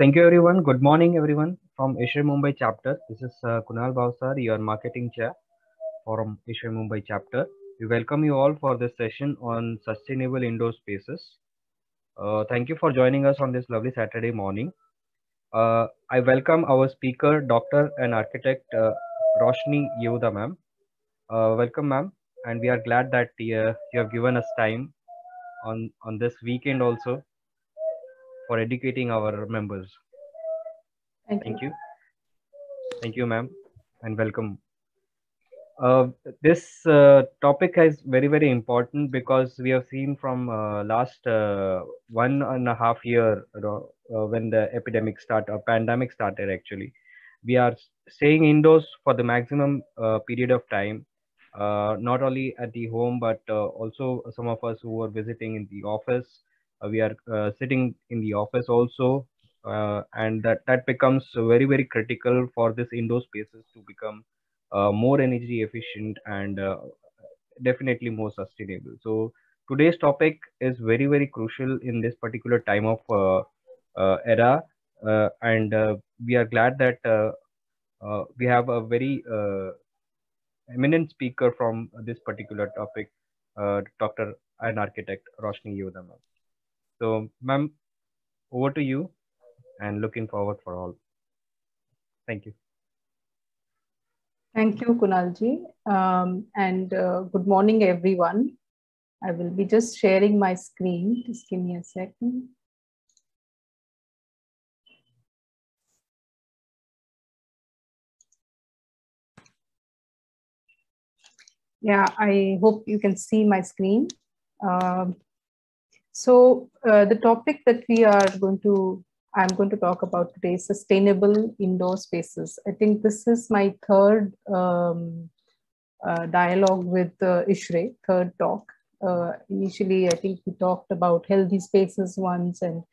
Thank you everyone. Good morning everyone from Asia Mumbai chapter. This is Kunal Bhavsar, your marketing chair from Asia Mumbai chapter. We welcome you all for this session on sustainable indoor spaces. Thank you for joining us on this lovely Saturday morning. I welcome our speaker, Doctor and Architect Roshni Yehuda ma'am. Welcome ma'am, and we are glad that you have given us time on this weekend also for educating our members. Thank Thank you. you. Thank you, ma'am, and welcome. Uh, this topic is very important because we have seen from last 1.5 year, when the epidemic started, or pandemic started actually, we are staying indoors for the maximum period of time, not only at the home but also some of us who are visiting in the office. We are sitting in the office also, and that becomes very critical for this indoor spaces to become more energy efficient and definitely more sustainable. So today's topic is very crucial in this particular time of era, and we are glad that we have a very eminent speaker from this particular topic, Dr. and architect Roshni Yehuda ma'am. So ma'am, over to you, and looking forward for all. Thank you. Thank you, Kunalji. And good morning, everyone. I will be just sharing my screen. Just give me a second. Yeah, I hope you can see my screen. So the topic that I'm going to talk about today is sustainable indoor spaces. I think this is my third dialogue with Ishre, third talk. Initially, I think we talked about healthy spaces once, and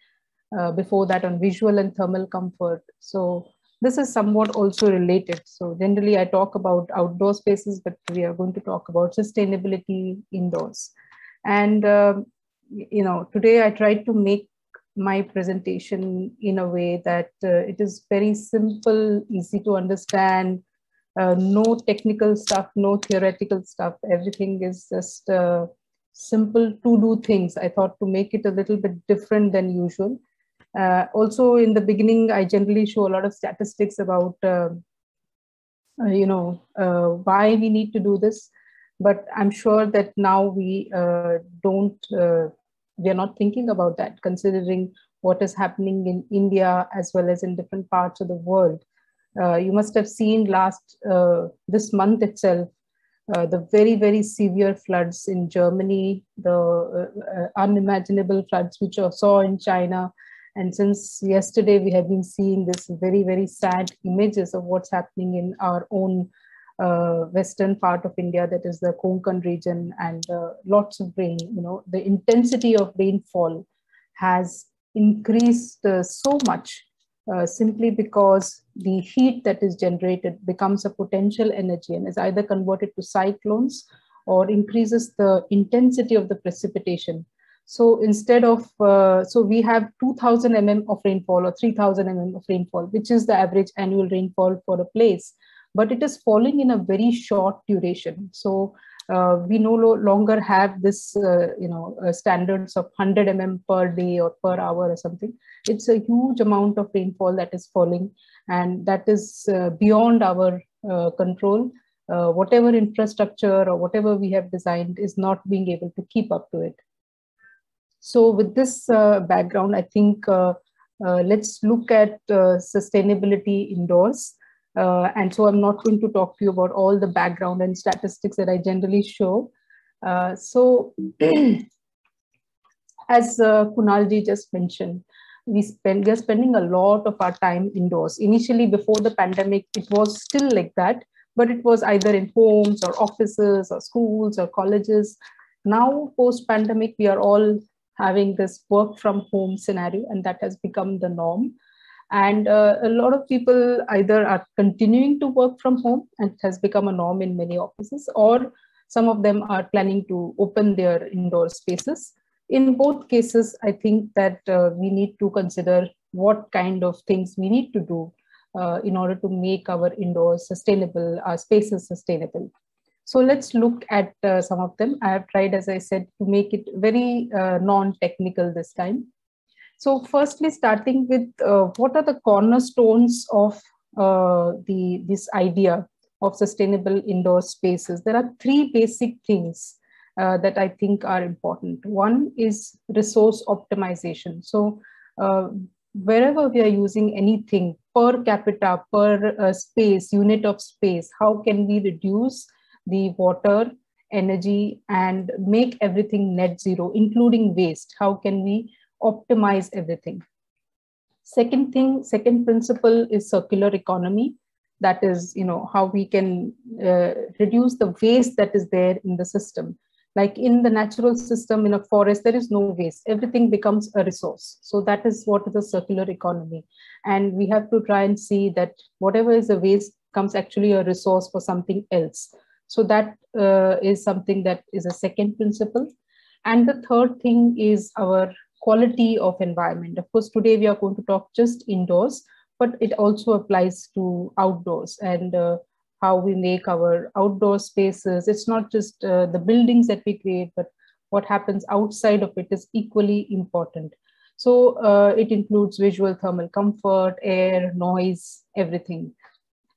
before that on visual and thermal comfort. So this is somewhat also related. So generally I talk about outdoor spaces, but we are going to talk about sustainability indoors. And, today I tried to make my presentation in a way that it is very simple, easy to understand, no technical stuff, no theoretical stuff. Everything is just simple to do things. I thought to make it a little bit different than usual. Also, in the beginning, I generally show a lot of statistics about, why we need to do this. But I'm sure that now we are not thinking about that, considering what is happening in India as well as in different parts of the world. You must have seen this month itself, the very severe floods in Germany, the unimaginable floods which I saw in China. And since yesterday, we have been seeing this very sad images of what's happening in our own western part of India, that is the Konkan region, and lots of rain. The intensity of rainfall has increased so much simply because the heat that is generated becomes a potential energy and is either converted to cyclones or increases the intensity of the precipitation. So instead of, so we have 2000 mm of rainfall or 3000 mm of rainfall, which is the average annual rainfall for a place, but it is falling in a very short duration. So we no longer have this, standards of 100 mm per day or per hour or something. It's a huge amount of rainfall that is falling, and that is beyond our control. Whatever infrastructure or whatever we have designed is not being able to keep up to it. So with this background, I think let's look at sustainability indoors. And so I'm not going to talk to you about all the background and statistics that I generally show. So as Kunalji just mentioned, we are spending a lot of our time indoors. Initially, before the pandemic, it was still like that, but it was either in homes or offices or schools or colleges. Now, post-pandemic, we are all having this work from home scenario, and that has become the norm. And a lot of people either are continuing to work from home, and it has become a norm in many offices, or some of them are planning to open their indoor spaces. In both cases, I think that we need to consider what kind of things we need to do in order to make our indoors sustainable, our spaces sustainable. So let's look at some of them. I have tried, as I said, to make it very non-technical this time. So firstly, starting with what are the cornerstones of this idea of sustainable indoor spaces? There are three basic things that I think are important. One is resource optimization. So wherever we are using anything per capita, per space, unit of space, how can we reduce the water, energy, and make everything net zero, including waste? How can we optimize everything? Second thing, second principle is circular economy. That is, how we can reduce the waste that is there in the system. Like in the natural system, in a forest, there is no waste. Everything becomes a resource. So that is what is a circular economy. And we have to try and see that whatever is a waste comes actually a resource for something else. So that is something that is a second principle. And the third thing is our quality of environment. Of course, today we are going to talk just indoors, but it also applies to outdoors and how we make our outdoor spaces. It's not just the buildings that we create, but what happens outside of it is equally important. So it includes visual thermal comfort, air, noise, everything.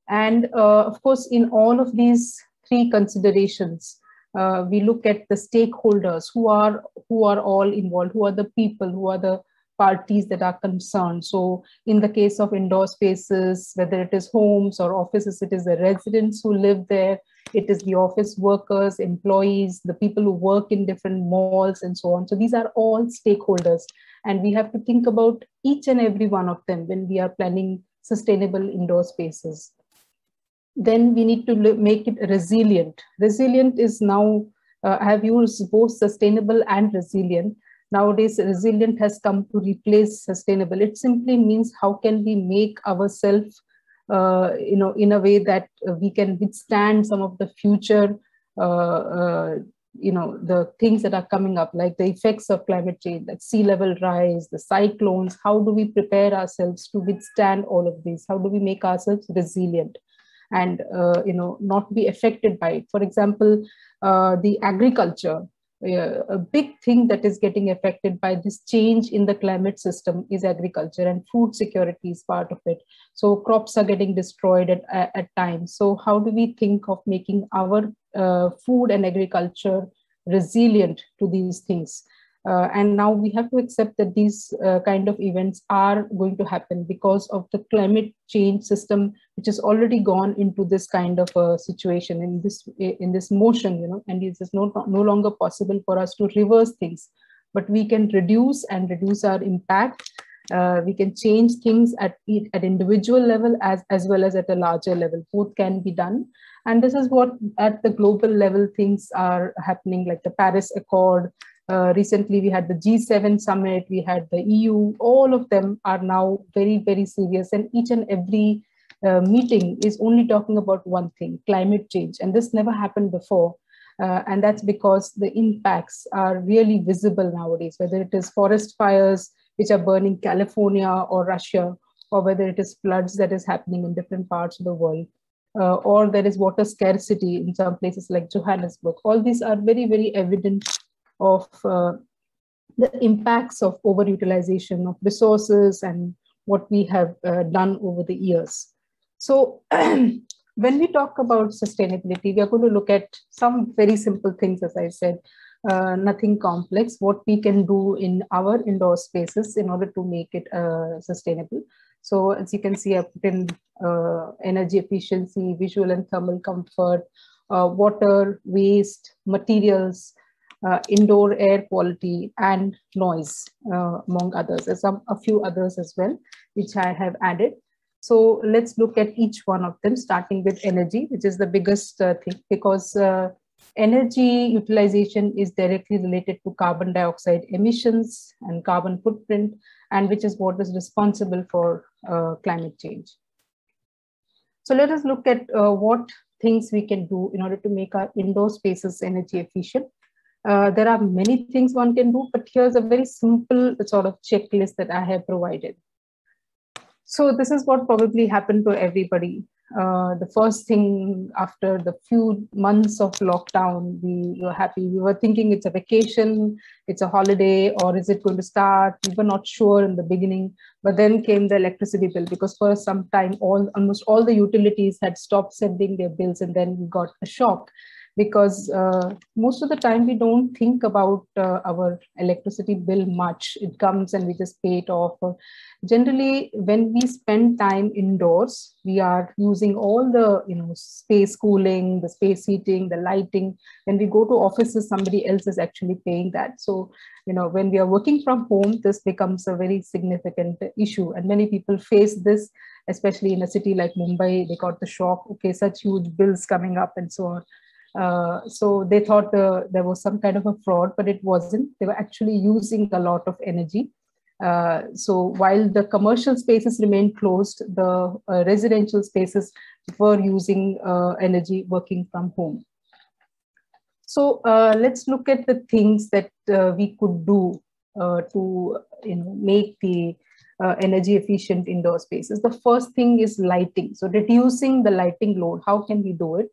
And of course, in all of these three considerations, we look at the stakeholders who are all involved, who are the people, who are the parties that are concerned. So in the case of indoor spaces, whether it is homes or offices, it is the residents who live there, it is the office workers, employees, the people who work in different malls and so on. So these are all stakeholders, and we have to think about each and every one of them when we are planning sustainable indoor spaces. Then we need to make it resilient. Resilient is now, I have used both sustainable and resilient. Nowadays, resilient has come to replace sustainable. It simply means how can we make ourselves, in a way that we can withstand some of the future, the things that are coming up, like the effects of climate change, like sea level rise, the cyclones. How do we prepare ourselves to withstand all of these? How do we make ourselves resilient and not be affected by it? For example, the agriculture. A big thing that is getting affected by this change in the climate system is agriculture, and food security is part of it. So crops are getting destroyed at times. So how do we think of making our food and agriculture resilient to these things? And now we have to accept that these kind of events are going to happen because of the climate change system, which has already gone into this kind of a situation, in this motion, and it is no longer possible for us to reverse things, but we can reduce our impact. We can change things at individual level as well as at a larger level. Both can be done. And this is what at the global level things are happening, like the Paris Accord. Recently, we had the G7 summit, we had the EU, all of them are now very, very serious. And each and every meeting is only talking about one thing, climate change. And this never happened before. And that's because the impacts are really visible nowadays, whether it is forest fires, which are burning California or Russia, or whether it is floods that is happening in different parts of the world. Or there is water scarcity in some places like Johannesburg. All these are very, very evident of the impacts of overutilization of resources and what we have done over the years. So when we talk about sustainability, we are going to look at some very simple things, as I said, nothing complex, what we can do in our indoor spaces in order to make it sustainable. So as you can see, I put in energy efficiency, visual and thermal comfort, water, waste, materials, indoor air quality, and noise, among others. There's a few others as well, which I have added. So let's look at each one of them, starting with energy, which is the biggest thing, because energy utilization is directly related to carbon dioxide emissions and carbon footprint, and which is what is responsible for climate change. So let us look at what things we can do in order to make our indoor spaces energy efficient. There are many things one can do, but here's a very simple sort of checklist that I have provided. So this is what probably happened to everybody. The first thing after the few months of lockdown, we were happy. We were thinking it's a vacation, it's a holiday, or is it going to start? We were not sure in the beginning, but then came the electricity bill, because for some time, almost all the utilities had stopped sending their bills, and then we got a shock, because most of the time we don't think about our electricity bill much. It comes and we just pay it off. Generally, when we spend time indoors, we are using all the space cooling, the space heating, the lighting. When we go to offices, somebody else is actually paying that. So when we are working from home, this becomes a very significant issue, and many people face this, especially in a city like Mumbai. They got the shock, okay, such huge bills coming up and so on. So they thought there was some kind of a fraud, but it wasn't. They were actually using a lot of energy. So while the commercial spaces remained closed, the residential spaces were using energy working from home. So let's look at the things that we could do to make the energy efficient indoor spaces. The first thing is lighting. So reducing the lighting load. How can we do it?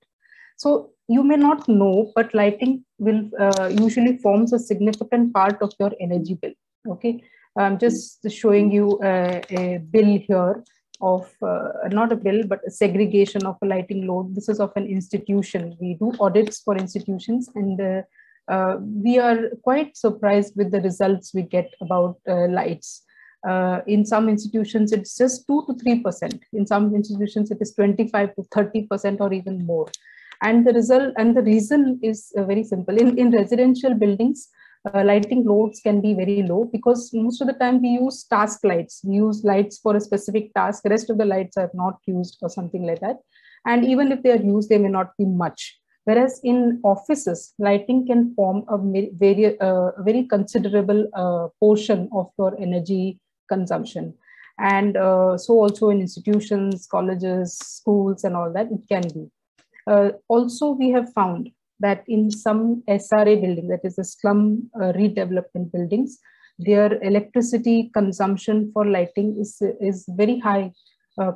So you may not know, but lighting will usually forms a significant part of your energy bill. Okay, I'm just showing you a bill here of not a bill, but a segregation of a lighting load. This is of an institution. We do audits for institutions, and we are quite surprised with the results we get about lights. In some institutions, it's just 2 to 3%. In some institutions, it is 25 to 30% or even more. And the result and the reason is very simple. In residential buildings, lighting loads can be very low, because most of the time we use task lights. We use lights for a specific task. The rest of the lights are not used or something like that. And even if they are used, they may not be much. Whereas in offices, lighting can form a very considerable portion of your energy consumption. And so also in institutions, colleges, schools, and all that, it can be. Also, we have found that in some SRA buildings, that is the slum redevelopment buildings, their electricity consumption for lighting is very high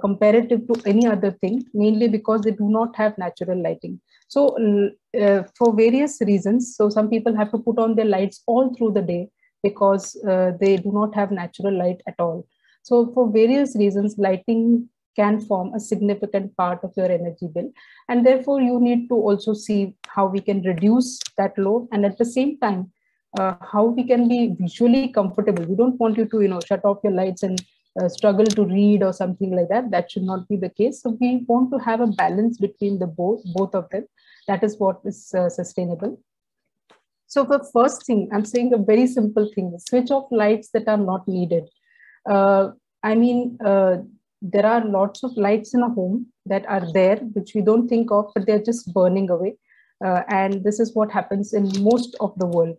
comparative to any other thing, mainly because they do not have natural lighting. So for various reasons, so some people have to put on their lights all through the day because they do not have natural light at all. So for various reasons, lighting can form a significant part of your energy bill. And therefore, you need to also see how we can reduce that load, and at the same time, how we can be visually comfortable. We don't want you to, shut off your lights and struggle to read or something like that. That should not be the case. So we want to have a balance between the both of them. That is what is sustainable. So the first thing, I'm saying a very simple thing, switch off lights that are not needed. There are lots of lights in a home that are there, which we don't think of, but they're just burning away. And this is what happens in most of the world.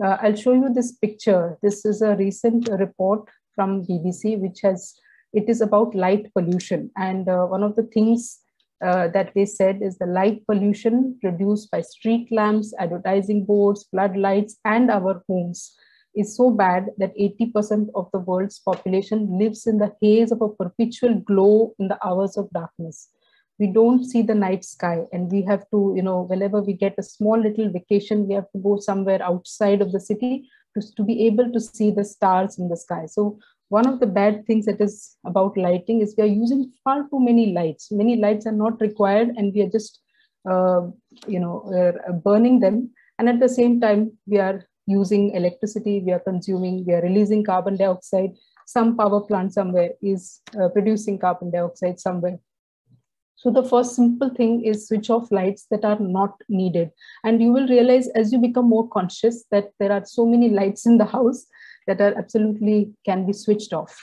I'll show you this picture. This is a recent report from BBC, it is about light pollution. And one of the things that they said is the light pollution produced by street lamps, advertising boards, floodlights, and our homes is so bad that 80% of the world's population lives in the haze of a perpetual glow in the hours of darkness. We don't see the night sky, and we have to, whenever we get a small little vacation, we have to go somewhere outside of the city to be able to see the stars in the sky. So one of the bad things that is about lighting is we are using far too many lights. Many lights are not required, and we are just, burning them. And at the same time, we are using electricity, we are releasing carbon dioxide. Some power plant somewhere is producing carbon dioxide somewhere. So the first simple thing is switch off lights that are not needed. And you will realize as you become more conscious that there are so many lights in the house that are absolutely can be switched off.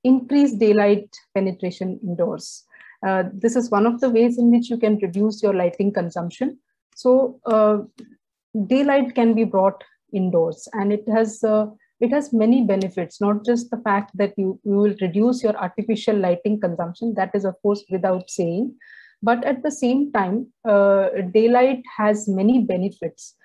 Increase daylight penetration indoors. This is one of the ways in which you can reduce your lighting consumption. So daylight can be brought indoors, and it has many benefits, not just the fact that you will reduce your artificial lighting consumption. That is, of course, without saying. But at the same time, daylight has many benefits.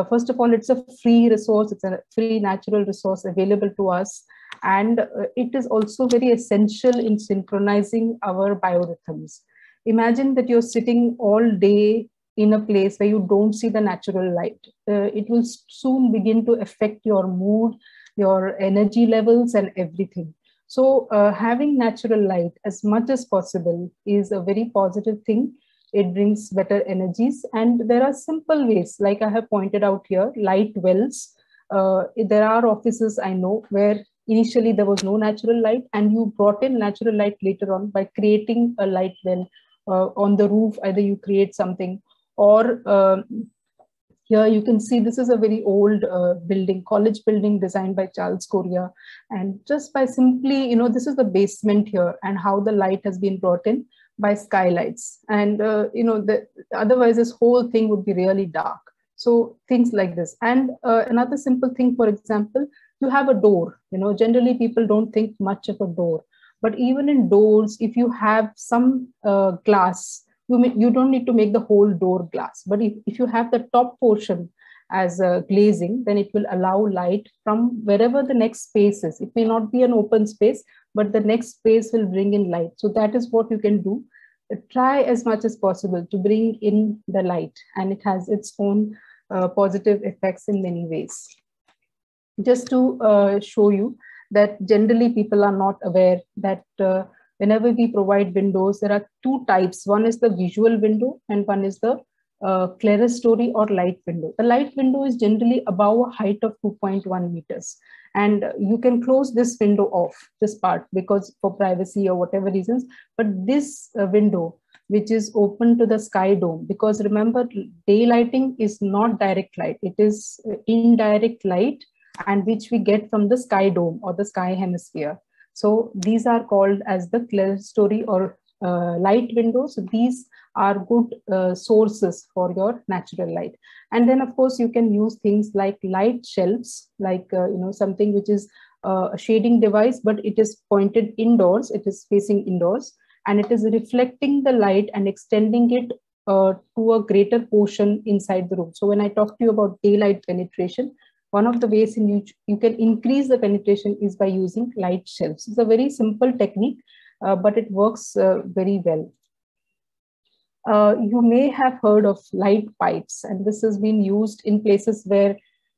First of all, it's a free resource. It's a free natural resource available to us. And it is also very essential in synchronizing our biorhythms. Imagine that you're sitting all day in a place where you don't see the natural light. It will soon begin to affect your mood, your energy levels, and everything. So having natural light as much as possible is a very positive thing. It brings better energies. And there are simple ways, like I have pointed out here, light wells. There are offices I know where initially there was no natural light, and you brought in natural light later on by creating a light well on the roof. Either you create something, or here you can see this is a very old building, college building designed by Charles Correa. And just by simply, this is the basement here, and how the light has been brought in by skylights. And, otherwise this whole thing would be really dark. So things like this. And another simple thing, for example, you have a door. Generally people don't think much of a door. But even in doors, if you have some glass, you don't need to make the whole door glass. But if you have the top portion as glazing, then it will allow light from wherever the next space is. It may not be an open space, but the next space will bring in light. So that is what you can do. Try as much as possible to bring in the light, and it has its own positive effects in many ways. Just to show you that generally people are not aware that whenever we provide windows, there are two types. One is the visual window, and one is the clerestory or light window. The light window is generally above a height of 2.1 meters. And you can close this window off, this part, because for privacy or whatever reasons. But this window, which is open to the sky dome, because remember, daylighting is not direct light. It is indirect light, and which we get from the sky dome or the sky hemisphere. So these are called as the clerestory or light windows. So these are good sources for your natural light. And then of course you can use things like light shelves, like something which is a shading device, but it is pointed indoors, it is facing indoors, and it is reflecting the light and extending it to a greater portion inside the room. So when I talk to you about daylight penetration, one of the ways in which you can increase the penetration is by using light shelves. It's a very simple technique, but it works very well. You may have heard of light pipes, and this has been used in places where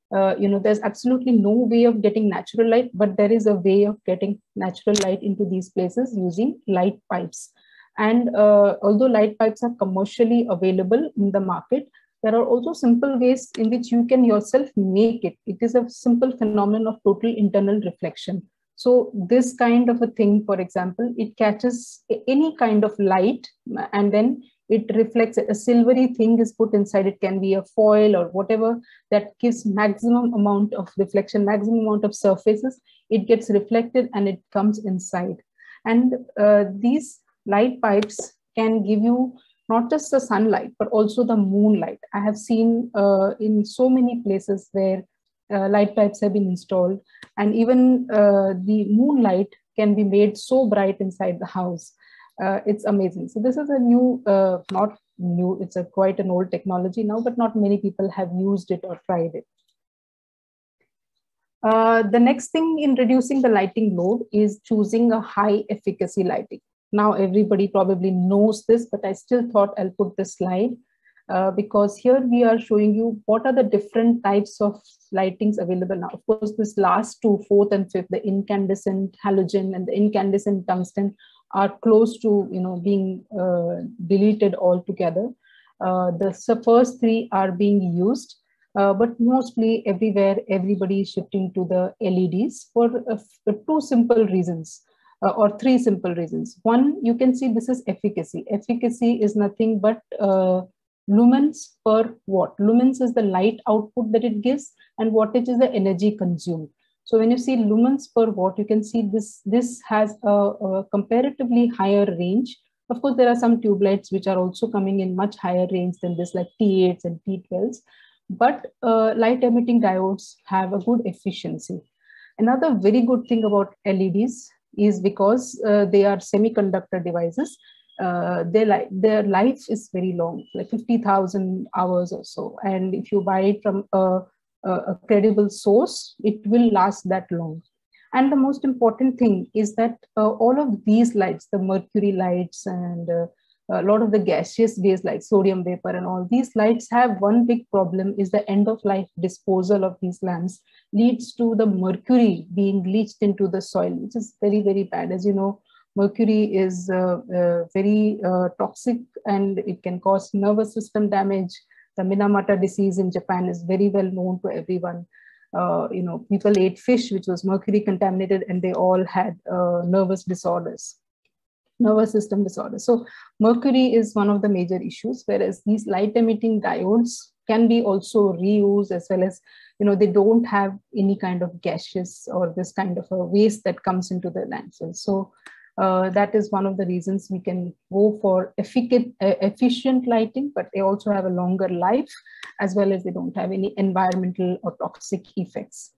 there's absolutely no way of getting natural light, but there is a way of getting natural light into these places using light pipes. And although light pipes are commercially available in the market, there are also simple ways in which you can yourself make it. It is a simple phenomenon of total internal reflection. So this kind of a thing, for example, it catches any kind of light and then it reflects. A silvery thing is put inside. It can be a foil or whatever that gives maximum amount of reflection, maximum amount of surfaces. It gets reflected and it comes inside. And these light pipes can give you not just the sunlight, but also the moonlight. I have seen in so many places where light pipes have been installed, and even the moonlight can be made so bright inside the house. It's amazing. So this is a new, not new, it's quite an old technology now, but not many people have used it or tried it. The next thing in reducing the lighting load is choosing a high efficacy lighting. Now everybody probably knows this, but I still thought I'll put this slide because here we are showing you what are the different types of lightings available now. Of course, this last two, fourth and fifth, the incandescent halogen and the incandescent tungsten are close to being deleted altogether. The first three are being used, but mostly everywhere, everybody is shifting to the LEDs for two simple reasons. Or three simple reasons. One, you can see this is efficacy. Efficacy is nothing but lumens per watt. Lumens is the light output that it gives, and wattage is the energy consumed. So when you see lumens per watt, you can see this has a comparatively higher range. Of course, there are some tube lights which are also coming in much higher range than this, like T8s and T12s. But light emitting diodes have a good efficiency. Another very good thing about LEDs is because they are semiconductor devices, their life is very long, like 50,000 hours or so. And if you buy it from a credible source, it will last that long. And the most important thing is that all of these lights, the mercury lights and a lot of the gaseous based lights, sodium vapor and all these lights have one big problem, is the end of life disposal of these lamps leads to the mercury being leached into the soil, which is very, very bad. As you know, mercury is very toxic and it can cause nervous system damage. The Minamata disease in Japan is very well known to everyone. People ate fish which was mercury contaminated and they all had nervous disorders, nervous system disorders. So mercury is one of the major issues, whereas these light emitting diodes can be also reused, as well as, they don't have any kind of gaseous or this kind of a waste that comes into the landfill. So that is one of the reasons we can go for efficient lighting, but they also have a longer life, as well as they don't have any environmental or toxic effects.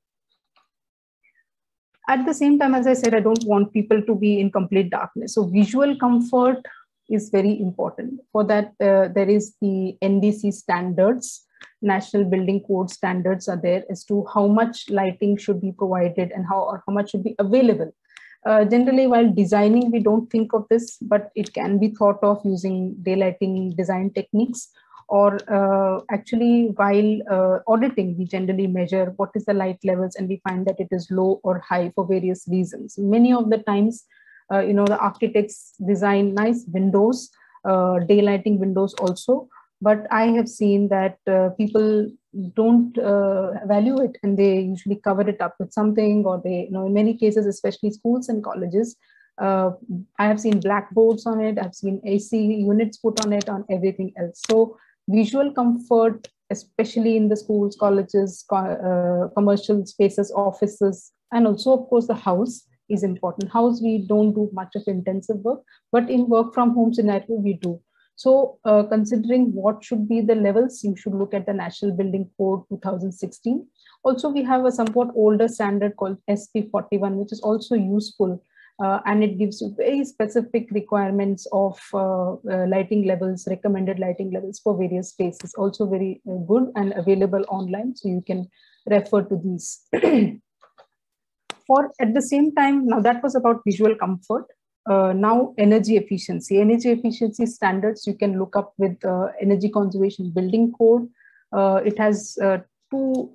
At the same time, as I said, I don't want people to be in complete darkness. So visual comfort is very important. For that, there is the NBC standards, National Building Code standards are there as to how much lighting should be provided and how much should be available. Generally, while designing, we don't think of this, but it can be thought of using daylighting design techniques, or actually while auditing, we generally measure what is the light levels and we find that it is low or high for various reasons. Many of the times, the architects design nice windows, daylighting windows also, but I have seen that people don't value it and they usually cover it up with something, or they, in many cases, especially schools and colleges, I have seen blackboards on it, I've seen AC units put on it, on everything else. So visual comfort, especially in the schools, colleges, commercial spaces, offices, and also, of course, the house is important. House, we don't do much of intensive work, but in work from home scenario, we do. So considering what should be the levels, you should look at the National Building Code 2016. Also, we have a somewhat older standard called SP41, which is also useful. And it gives you very specific requirements of lighting levels, recommended lighting levels for various spaces, also very good and available online. So you can refer to these. At the same time, now that was about visual comfort. Now energy efficiency. Energy efficiency standards you can look up with Energy Conservation Building Code. It has two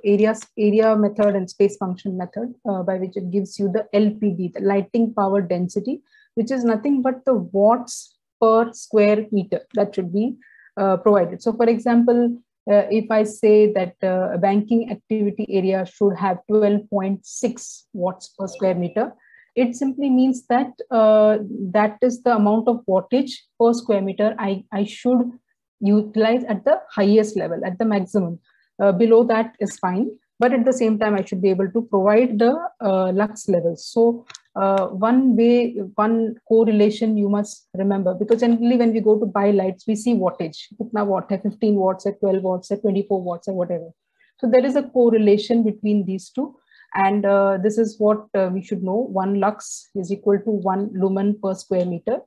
area method and space function method, by which it gives you the LPD, the lighting power density, which is nothing but the watts per square meter that should be provided. So for example, if I say that a banking activity area should have 12.6 watts per square meter, it simply means that that is the amount of wattage per square meter I should utilize at the highest level, at the maximum. Below that is fine, but at the same time, I should be able to provide the lux levels. So one correlation you must remember, because generally when we go to buy lights, we see wattage. Kitna watt hai, 15 watts, at 12 watts, at 24 watts, or whatever. So there is a correlation between these two. And this is what we should know. 1 lux is equal to 1 lumen per square meter.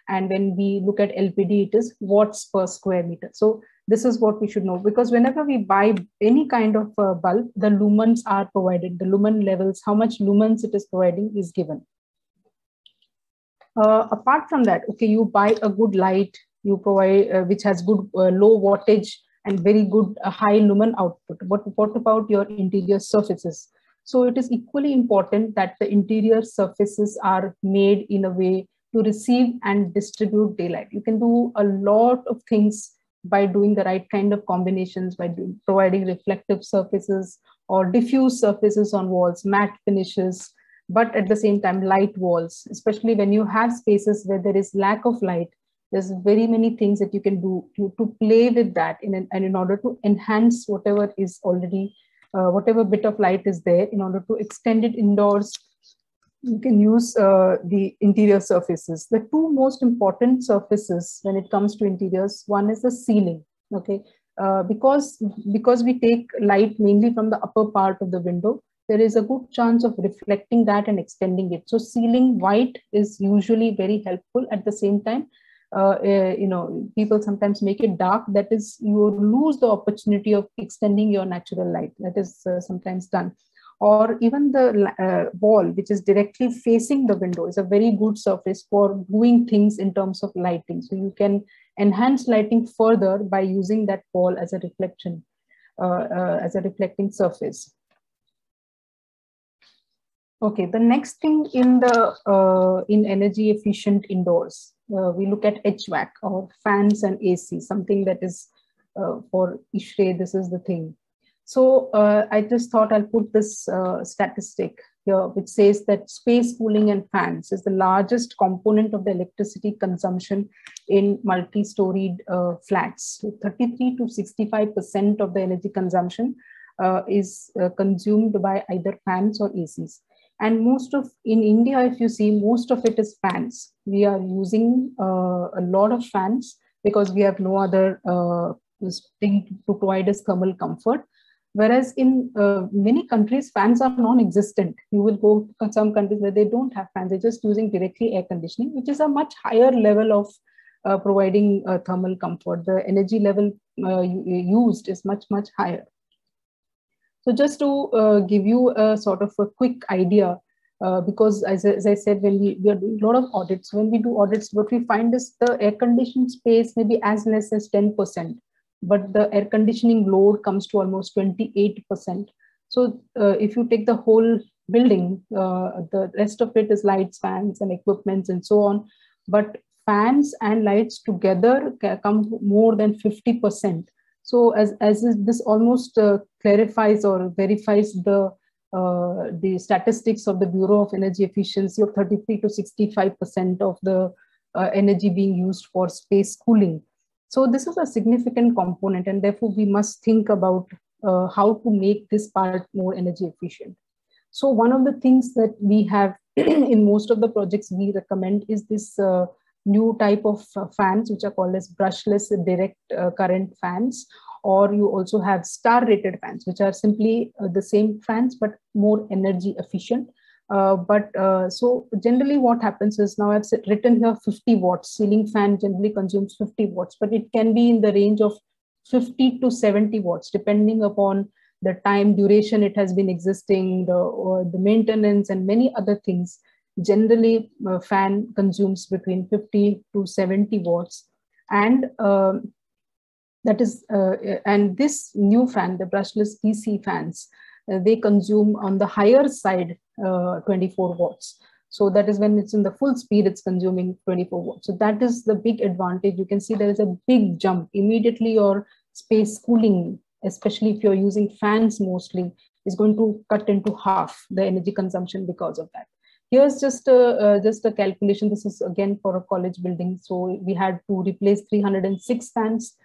And when we look at LPD, it is watts per square meter. So this is what we should know, because whenever we buy any kind of bulb, the lumens are provided, the lumen levels, how much lumens it is providing is given. Apart from that, okay, you buy a good light, you provide, which has good low wattage and very good high lumen output. But what about your interior surfaces? So it is equally important that the interior surfaces are made in a way to receive and distribute daylight. You can do a lot of things by doing the right kind of combinations, by providing reflective surfaces or diffuse surfaces on walls, matte finishes, but at the same time, light walls, especially when you have spaces where there is lack of light. There's very many things that you can do to play with that and in order to enhance whatever is already, whatever bit of light is there, in order to extend it indoors. You can use the interior surfaces. The two most important surfaces when it comes to interiors, one is the ceiling, okay? Because we take light mainly from the upper part of the window, there is a good chance of reflecting that and extending it. So ceiling white is usually very helpful. At the same time, people sometimes make it dark. That is, you lose the opportunity of extending your natural light. That is sometimes done. or even the wall, which is directly facing the window, is a very good surface for doing things in terms of lighting. So you can enhance lighting further by using that wall as a reflection, as a reflecting surface. Okay, the next thing in the in energy efficient indoors, we look at HVAC or fans and AC, something that is for ISHRE, this is the thing. So I just thought I'll put this statistic here, which says that space cooling and fans is the largest component of the electricity consumption in multi-storied flats. So 33 to 65% of the energy consumption is consumed by either fans or ACs. And most of, in India, if you see, most of it is fans. We are using a lot of fans because we have no other thing to provide us thermal comfort. Whereas in many countries, fans are non-existent. You will go to some countries where they don't have fans. They're just using directly air conditioning, which is a much higher level of providing thermal comfort. The energy level used is much, much higher. So just to give you a sort of a quick idea, because as I said, when we are doing a lot of audits, when we do audits, what we find is the air conditioning space may be as less as 10%, but the air conditioning load comes to almost 28%. So if you take the whole building, the rest of it is lights, fans, and equipments, and so on. But fans and lights together come more than 50%. So as this almost clarifies or verifies the statistics of the Bureau of Energy Efficiency of 33 to 65% of the energy being used for space cooling. So this is a significant component, and therefore we must think about how to make this part more energy efficient. So one of the things that we have in most of the projects we recommend is this new type of fans, which are called as brushless direct current fans, or you also have star rated fans, which are simply the same fans but more energy efficient. So generally what happens is, now I've written here 50 watts. Ceiling fan generally consumes 50 watts, but it can be in the range of 50 to 70 watts, depending upon the time duration it has been existing, the maintenance, and many other things. Generally, fan consumes between 50 to 70 watts. And that is, and this new fan, the brushless DC fans, they consume on the higher side 24 watts. So that is when it's in the full speed, it's consuming 24 watts. So that is the big advantage. You can see there is a big jump. Immediately your space cooling, especially if you're using fans mostly, is going to cut into half the energy consumption because of that. Here's just a calculation. This is again for a college building. So we had to replace 306 fans.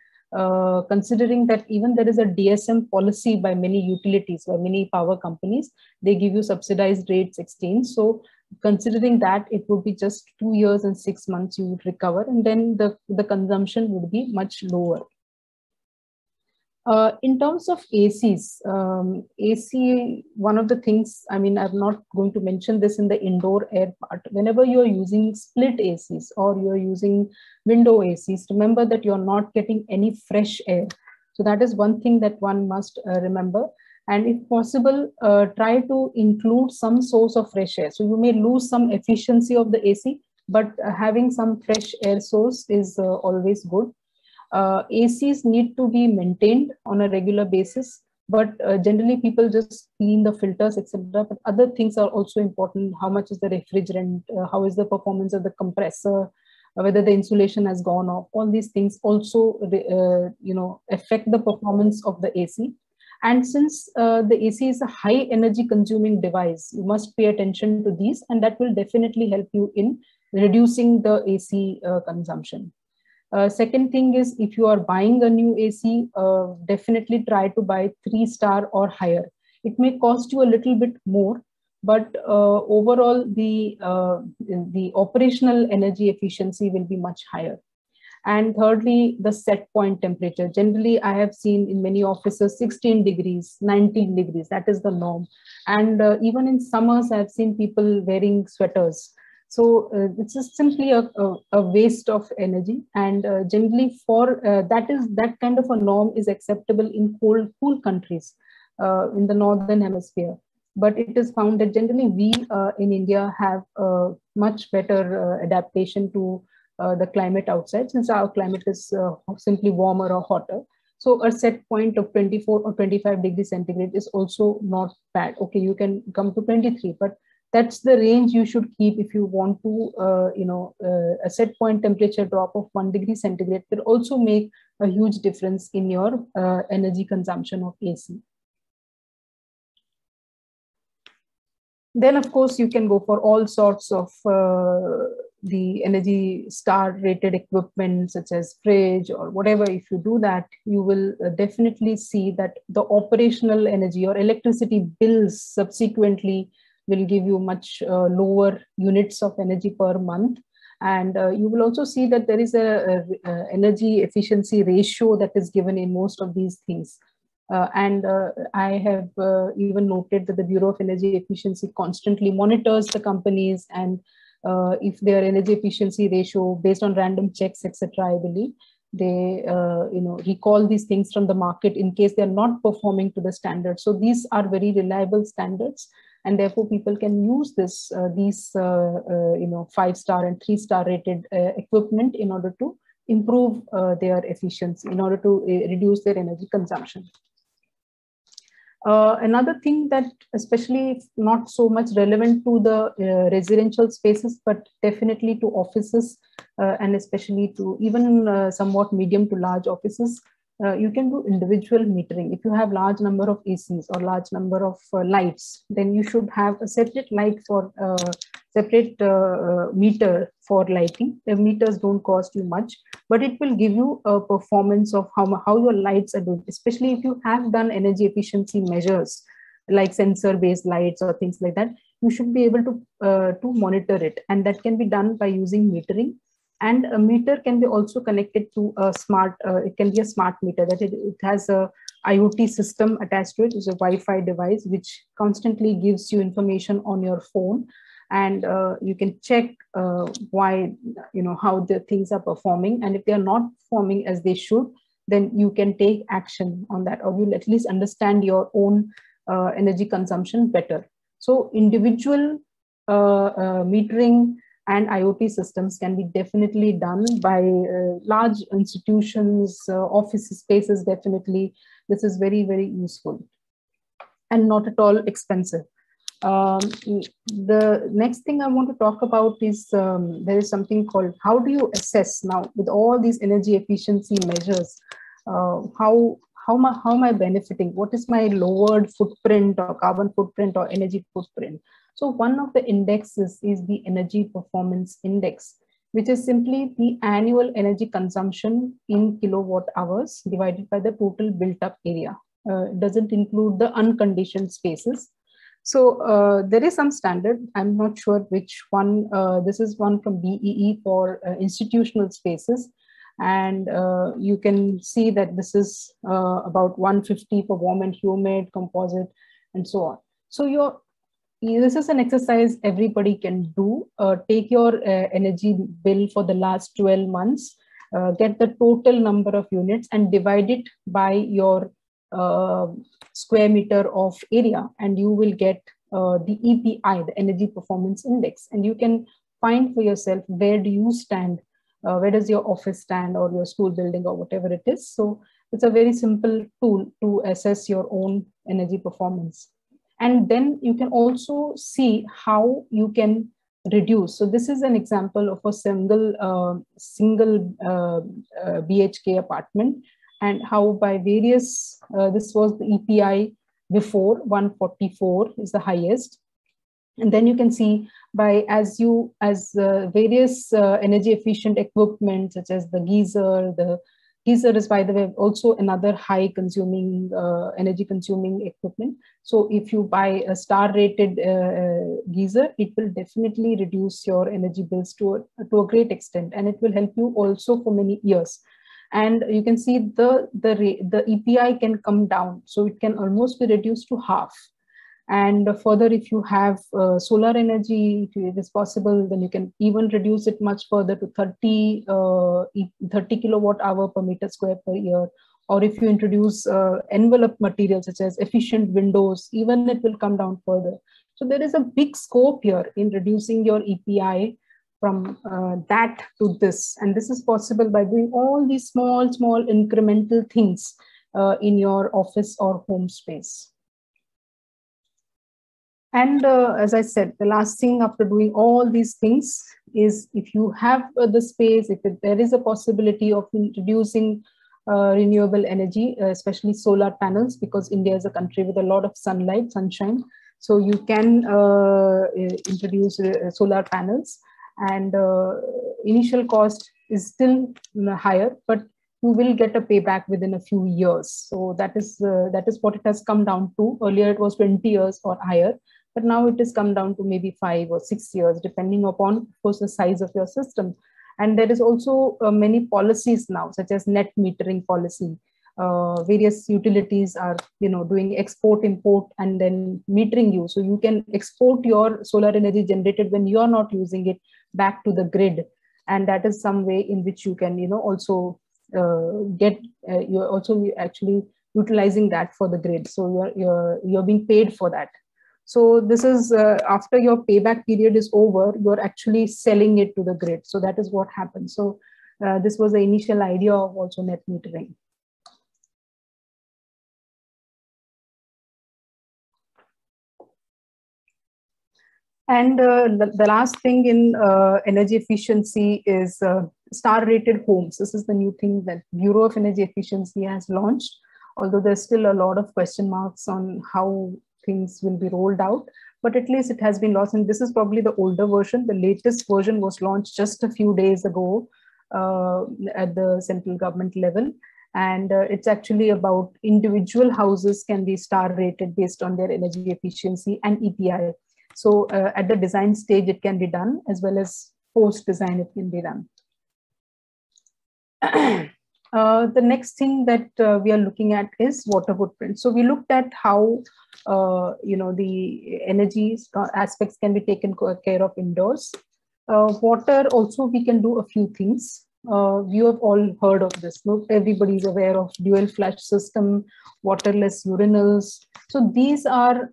Considering that even there is a DSM policy by many utilities or many power companies, they give you subsidized rates exchange. So considering that, it would be just 2 years and 6 months you would recover, and then the consumption would be much lower. In terms of ACs, AC, one of the things, I mean, I'm not going to mention this in the indoor air part. Whenever you're using split ACs or you're using window ACs, remember that you're not getting any fresh air. So that is one thing that one must remember. And if possible, try to include some source of fresh air. So you may lose some efficiency of the AC, but having some fresh air source is always good. ACs need to be maintained on a regular basis, but generally people just clean the filters, etc. But other things are also important. How much is the refrigerant? How is the performance of the compressor? Whether the insulation has gone off? All these things also, affect the performance of the AC. And since the AC is a high energy consuming device, you must pay attention to these, and that will definitely help you in reducing the AC consumption. Second thing is, if you are buying a new AC, definitely try to buy 3-star or higher. It may cost you a little bit more, but overall the operational energy efficiency will be much higher. And thirdly, the set point temperature. Generally, I have seen in many offices 16 degrees, 19 degrees, that is the norm. And even in summers, I've seen people wearing sweaters. So it's just simply a waste of energy. And generally for that kind of a norm is acceptable in cool countries in the Northern Hemisphere. but it is found that generally we in India have much better adaptation to the climate outside, since our climate is simply warmer or hotter. So a set point of 24 or 25 degrees centigrade is also not bad. Okay, you can come to 23, but that's the range you should keep if you want to, a set point temperature drop of 1 degree centigrade will also make a huge difference in your energy consumption of AC. Then, of course, you can go for all sorts of the Energy Star rated equipment, such as fridge or whatever. If you do that, you will definitely see that the operational energy or electricity bills subsequently will give you much lower units of energy per month. And you will also see that there is a energy efficiency ratio that is given in most of these things. I have even noted that the Bureau of Energy Efficiency constantly monitors the companies, and if their energy efficiency ratio based on random checks, etc., I believe they recall these things from the market in case they are not performing to the standard. So these are very reliable standards, and therefore people can use these 5-star and 3-star rated equipment in order to improve their efficiency, in order to reduce their energy consumption. Another thing that especially not so much relevant to the residential spaces, but definitely to offices and especially to even somewhat medium to large offices, you can do individual metering. If you have large number of ACs or large number of lights, then you should have a separate light for separate meter for lighting. The meters don't cost you much, but it will give you a performance of how your lights are doing, especially if you have done energy efficiency measures like sensor based lights or things like that. You should be able to monitor it, and that can be done by using metering. And a meter can be also connected to a smart, it can be a smart meter, that it has a IoT system attached to it. It's a Wi-Fi device which constantly gives you information on your phone, and you can check why, how the things are performing. And if they are not performing as they should, then you can take action on that, or you'll at least understand your own energy consumption better. So individual metering and IoT systems can be definitely done by large institutions, office spaces, definitely. This is very, very useful and not at all expensive. The next thing I want to talk about is there is something called, how do you assess now with all these energy efficiency measures, how am I benefiting? What is my lowered footprint or carbon footprint or energy footprint? So one of the indexes is the Energy Performance Index, which is simply the annual energy consumption in kilowatt hours divided by the total built up area. It doesn't include the unconditioned spaces. So there is some standard. I'm not sure which one. This is one from BEE for institutional spaces. And you can see that this is about 150 for warm and humid, composite, and so on. So this is an exercise everybody can do. Take your energy bill for the last 12 months, get the total number of units and divide it by your square meter of area, and you will get the EPI, the Energy Performance Index. And you can find for yourself, where do you stand? Where does your office stand, or your school building, or whatever it is. So it's a very simple tool to assess your own energy performance. And then you can also see how you can reduce. So this is an example of a single BHK apartment, and how by various, this was the EPI before, 144 is the highest. And then you can see by as various energy efficient equipment, such as the geyser is, by the way, also another high consuming, energy consuming equipment. So if you buy a star rated geyser, it will definitely reduce your energy bills to a great extent, and it will help you also for many years. And you can see the EPI can come down, so it can almost be reduced to half. And further, if you have solar energy, if it is possible, then you can even reduce it much further to 30 kilowatt hour per meter square per year. or if you introduce envelope materials such as efficient windows, even it will come down further. So there is a big scope here in reducing your EPI from that to this. And this is possible by doing all these small incremental things in your office or home space. And as I said, the last thing after doing all these things is, if you have the space, if there is a possibility of introducing renewable energy, especially solar panels, because India is a country with a lot of sunlight, sunshine. So you can introduce solar panels, and initial cost is still higher, but you will get a payback within a few years. So that is what it has come down to. Earlier it was 20 years or higher, but now it has come down to maybe 5 or 6 years, depending upon, of course, the size of your system. And there is also many policies now, such as net metering policy. Various utilities are, doing export, import, and then metering you. So you can export your solar energy generated when you are not using it back to the grid. And that is some way in which you can, also you're also actually utilizing that for the grid. So you're being paid for that. So this is after your payback period is over, you're actually selling it to the grid. So that is what happens. So this was the initial idea of also net metering. And the last thing in energy efficiency is star-rated homes. This is the new thing that Bureau of Energy Efficiency has launched, although there's still a lot of question marks on how things will be rolled out, but at least it has been launched. And this is probably the older version. The latest version was launched just a few days ago at the central government level. And it's actually about individual houses can be star-rated based on their energy efficiency and EPI. So at the design stage, it can be done, as well as post-design, it can be done. The next thing that we are looking at is water footprint. So we looked at how, the energy aspects can be taken care of indoors. Water also, we can do a few things. You have all heard of this. No? Everybody is aware of dual flush system, waterless urinals. So these are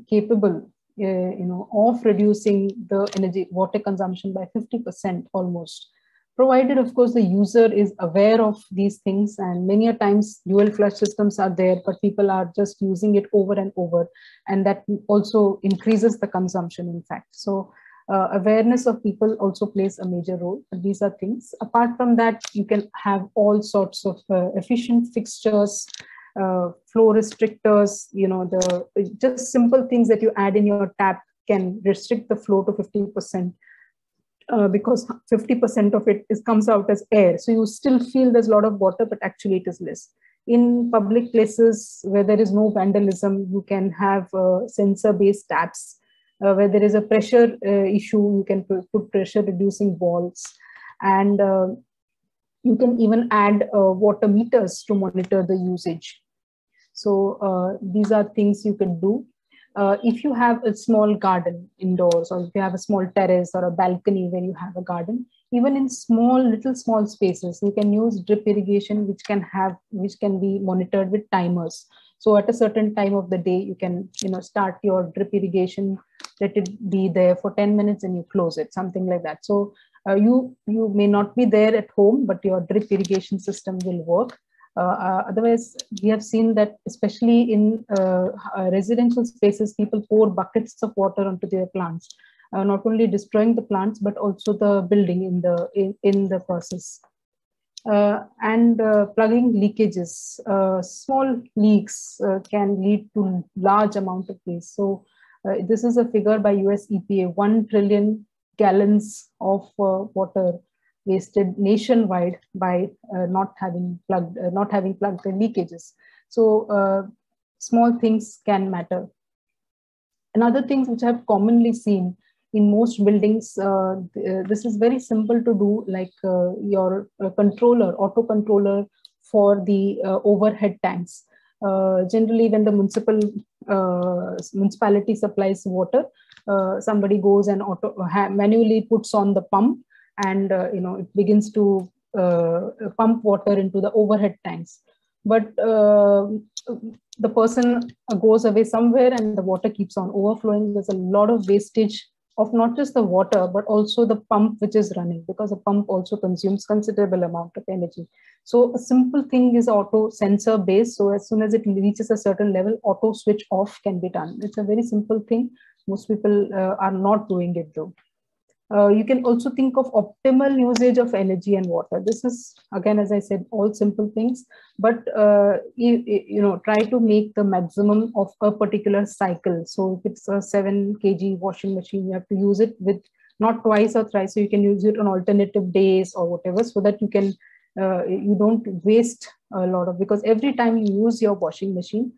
capable of reducing the water consumption by 50% almost, provided, of course, the user is aware of these things. And many a times dual flush systems are there, but people are just using it over and over, and that also increases the consumption, in fact. So awareness of people also plays a major role. But these are things. Apart from that, you can have all sorts of efficient fixtures, flow restrictors, just simple things that you add in your tap can restrict the flow to 50%, because 50% of it comes out as air. So you still feel there's a lot of water, but actually it is less. In public places where there is no vandalism, you can have sensor-based taps. Where there is a pressure issue, you can put pressure reducing valves. And you can even add water meters to monitor the usage. So these are things you can do. If you have a small garden indoors, or if you have a small terrace or a balcony where you have a garden, even in small spaces, you can use drip irrigation, which can be monitored with timers. So at a certain time of the day, you can start your drip irrigation, let it be there for 10 minutes and you close it, something like that. So you may not be there at home, but your drip irrigation system will work. Otherwise, we have seen that especially in residential spaces, people pour buckets of water onto their plants, not only destroying the plants, but also the building in the process. And plugging leakages. Small leaks can lead to large amount of waste. So this is a figure by US EPA, 1 trillion gallons of water wasted nationwide by not having plugged the leakages. So small things can matter. Another things which I've commonly seen in most buildings, this is very simple to do, like your auto controller for the overhead tanks. Generally, when the municipality supplies water, somebody goes and manually puts on the pump, and it begins to pump water into the overhead tanks. but the person goes away somewhere and the water keeps on overflowing. There's a lot of wastage of not just the water, but also the pump which is running, because the pump also consumes considerable amount of energy. So a simple thing is auto sensor based. So as soon as it reaches a certain level, auto switch off can be done. It's a very simple thing. Most people are not doing it though. You can also think of optimal usage of energy and water. This is, again, as I said, all simple things, but try to make the maximum of a particular cycle. So if it's a 7 kg washing machine, you have to use it with not twice or thrice. So you can use it on alternative days or whatever, so that you can you don't waste a lot of, because every time you use your washing machine,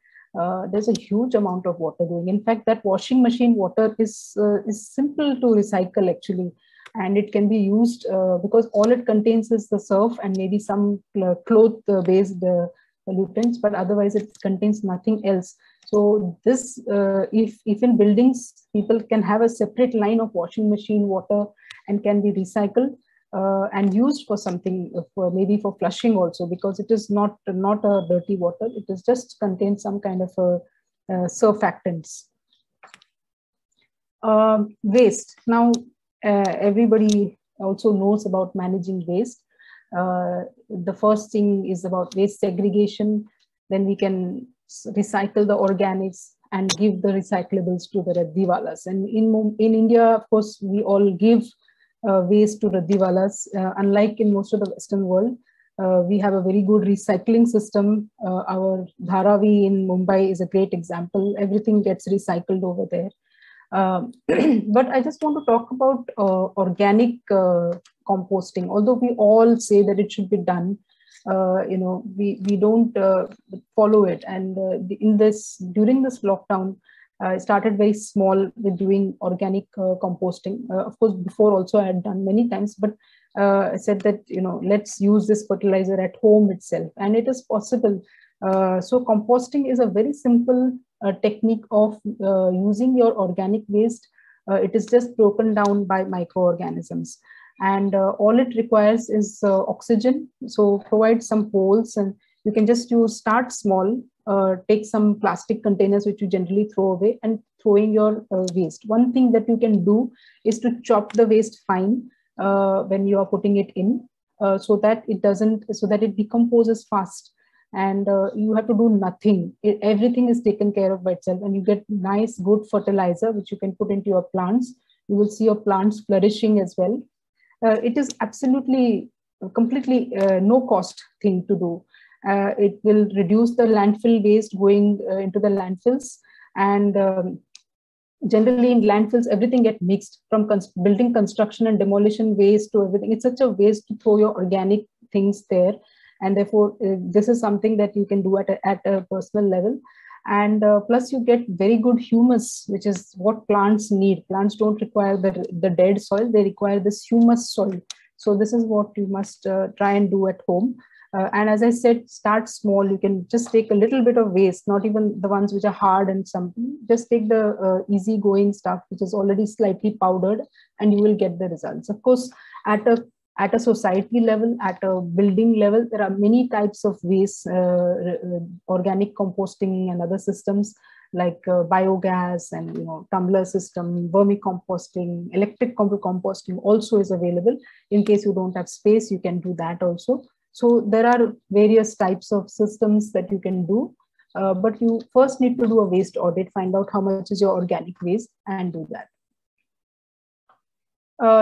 there's a huge amount of water going. In fact, that washing machine water is simple to recycle actually, and it can be used because all it contains is the surf and maybe some cloth-based pollutants, but otherwise it contains nothing else. So this, if in buildings people can have a separate line of washing machine water and can be recycled, and used for something, for maybe for flushing also, because it is not a dirty water. It is just contains some kind of surfactants. Waste. Now, everybody also knows about managing waste. The first thing is about waste segregation. Then we can recycle the organics and give the recyclables to the raddiwalas. And in India, of course, we all give waste to raddiwalas. Unlike in most of the Western world, we have a very good recycling system. Our Dharavi in Mumbai is a great example. Everything gets recycled over there. But I just want to talk about organic composting. Although we all say that it should be done, we don't follow it. And during this lockdown, I started very small with doing organic composting. Of course, before also I had done many times, but I said that, let's use this fertilizer at home itself, and it is possible. So composting is a very simple technique of using your organic waste. It is just broken down by microorganisms, and all it requires is oxygen. So provide some holes, and you can just start small. Take some plastic containers which you generally throw away and throwing your waste. One thing that you can do is to chop the waste fine when you are putting it in, so that it decomposes fast, and you have to do nothing. Everything is taken care of by itself, and you get nice, good fertilizer which you can put into your plants. You will see your plants flourishing as well. It is absolutely, completely no cost thing to do. It will reduce the landfill waste going into the landfills, and generally in landfills everything gets mixed, from building construction and demolition waste to everything. It's such a waste to throw your organic things there, and therefore this is something that you can do at a personal level. And plus you get very good humus, which is what plants need. Plants don't require the dead soil, they require this humus soil. So this is what you must try and do at home. And as I said, start small. You can just take a little bit of waste, not even the ones which are hard and something. Just take the easy-going stuff, which is already slightly powdered, and you will get the results. Of course, at a society level, at a building level, there are many types of waste, organic composting and other systems like biogas and tumbler system, vermicomposting, electric composting also is available. In case you don't have space, you can do that also. So there are various types of systems that you can do, but you first need to do a waste audit, find out how much is your organic waste, and do that.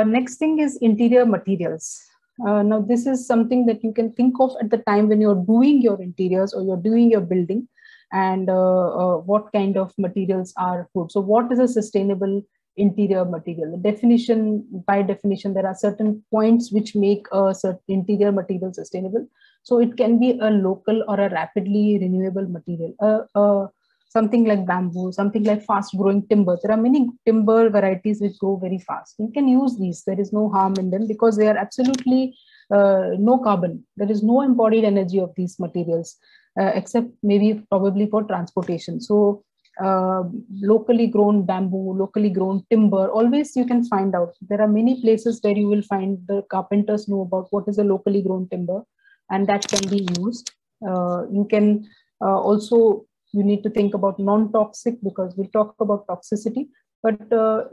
Next thing is interior materials. Now this is something that you can think of at the time when you're doing your interiors or you're doing your building, and what kind of materials are good. So what is a sustainable interior material? The definition, by definition, there are certain points which make a certain interior material sustainable. So it can be a local or a rapidly renewable material, something like bamboo, something like fast growing timber. There are many timber varieties which grow very fast. You can use these. There is no harm in them because they are absolutely no carbon. There is no embodied energy of these materials, except maybe probably for transportation. So locally grown bamboo, locally grown timber, always you can find out. There are many places where you will find the carpenters know about what is a locally grown timber, and that can be used. You can also, you need to think about non-toxic, because we'll talk about toxicity, but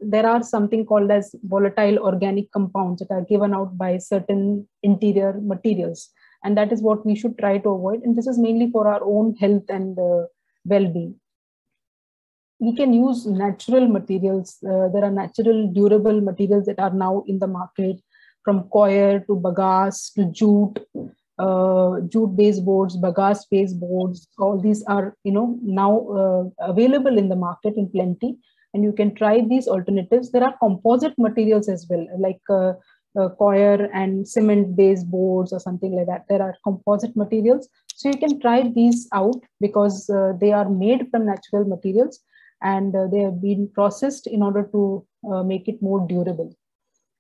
there are something called as volatile organic compounds that are given out by certain interior materials. And that is what we should try to avoid. And this is mainly for our own health and well-being. We can use natural materials. There are natural durable materials that are now in the market, from coir to bagasse to jute, jute-based boards, bagasse-based boards. All these are, now available in the market in plenty, and you can try these alternatives. There are composite materials as well, like coir and cement-based boards or something like that. There are composite materials, so you can try these out, because they are made from natural materials, and they have been processed in order to make it more durable.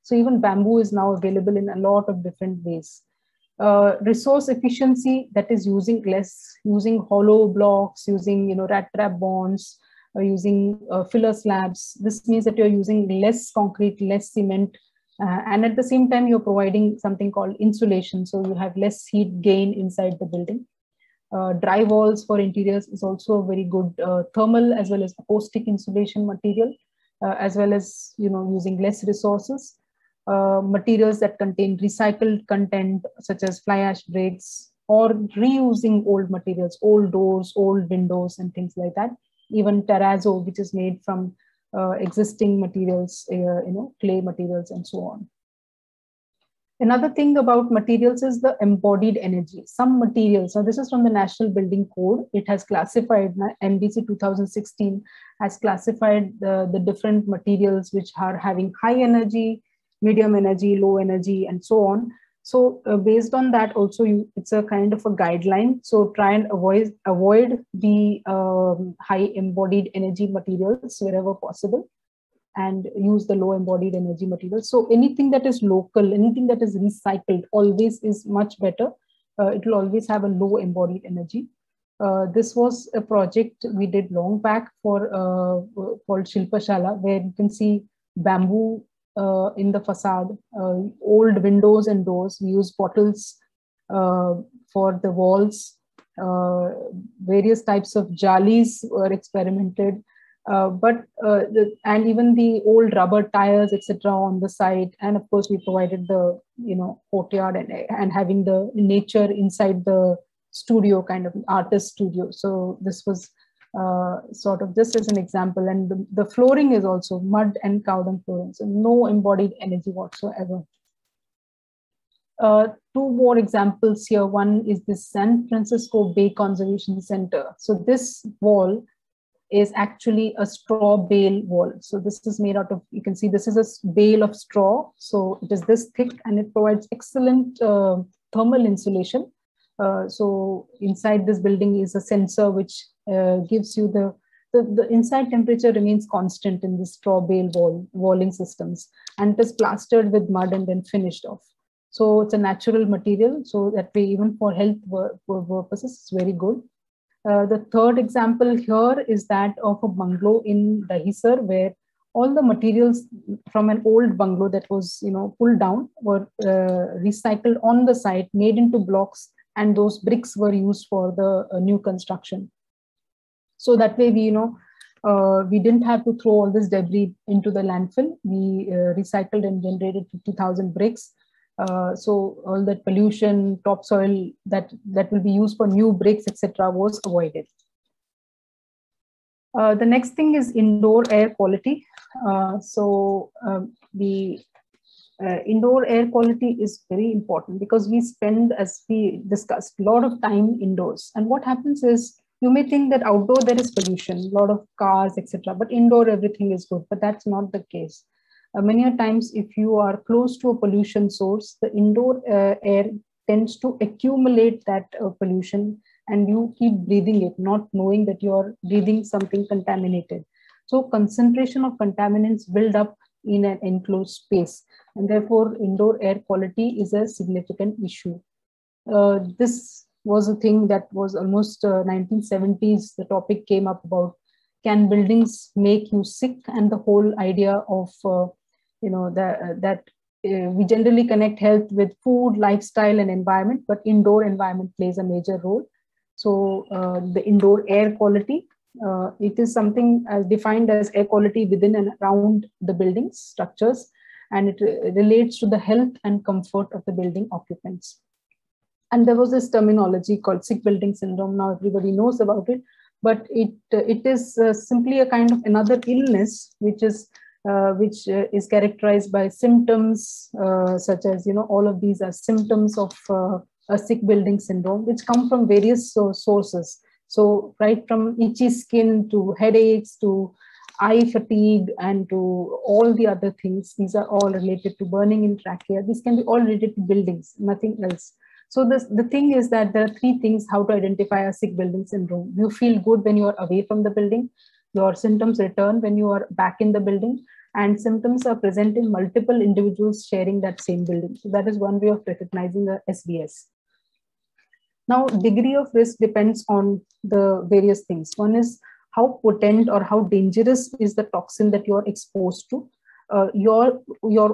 So even bamboo is now available in a lot of different ways. Resource efficiency, that is using less, using hollow blocks, using rat trap bonds, using filler slabs. This means that you're using less concrete, less cement, and at the same time you're providing something called insulation, so you have less heat gain inside the building. Dry walls for interiors is also a very good thermal as well as acoustic insulation material, as well as using less resources. Materials that contain recycled content, such as fly ash bricks, or reusing old materials, old doors, old windows, and things like that. Even terrazzo, which is made from existing materials, clay materials, and so on. Another thing about materials is the embodied energy. Some materials, now this is from the National Building Code, it has classified, NBC 2016 has classified the different materials which are having high energy, medium energy, low energy, and so on. So based on that also, it's a kind of a guideline. So try and avoid the high embodied energy materials wherever possible, and use the low embodied energy materials. So anything that is local, anything that is recycled always is much better. It will always have a low embodied energy. This was a project we did long back for called Shilpashala, where you can see bamboo in the facade, old windows and doors. We use bottles for the walls. Various types of jalis were experimented. And even the old rubber tires, etc., on the side, and of course we provided the courtyard and having the nature inside the studio, kind of artist studio. So this was sort of just as an example. And the flooring is also mud and cow dung flooring, so no embodied energy whatsoever. Two more examples here. One is the San Francisco Bay Conservation Center. So this wall is actually a straw bale wall. So this is made out of, you can see this is a bale of straw. So it is this thick, and it provides excellent thermal insulation. So inside this building is a sensor which gives you the inside temperature remains constant in the straw bale walling systems, and it is plastered with mud and then finished off. So it's a natural material, so that way even for health purposes, it's very good. The third example here is that of a bungalow in Dahisar, where all the materials from an old bungalow that was pulled down were recycled on the site, made into blocks, and those bricks were used for the new construction. So that way we didn't have to throw all this debris into the landfill. We recycled and generated 50,000 bricks. So all that pollution, topsoil that will be used for new bricks, etc., was avoided. The next thing is indoor air quality. The indoor air quality is very important, because we spend, as we discussed, a lot of time indoors. And what happens is, you may think that outdoor there is pollution, a lot of cars, etc., but indoor everything is good. But that's not the case. Many a times, if you are close to a pollution source, the indoor air tends to accumulate that pollution, and you keep breathing it, not knowing that you are breathing something contaminated. So concentration of contaminants build up in an enclosed space, and therefore indoor air quality is a significant issue. This was a thing that was almost 1970s. The topic came up about, can buildings make you sick? And the whole idea of that we generally connect health with food, lifestyle, and environment, but indoor environment plays a major role. So the indoor air quality, it is something as defined as air quality within and around the buildings, structures, and it relates to the health and comfort of the building occupants. And there was this terminology called sick building syndrome. Now everybody knows about it, but it is simply a kind of another illness which is characterized by symptoms such as, all of these are symptoms of a sick building syndrome, which come from various sources. So right from itchy skin to headaches to eye fatigue and to all the other things, these are all related to burning in trachea. These can be all related to buildings, nothing else. So the thing is that there are three things how to identify a sick building syndrome. You feel good when you are away from the building. Your symptoms return when you are back in the building, and symptoms are present in multiple individuals sharing that same building. So that is one way of recognizing a SBS. Now, degree of risk depends on the various things. One is how potent or how dangerous is the toxin that you are exposed to. Your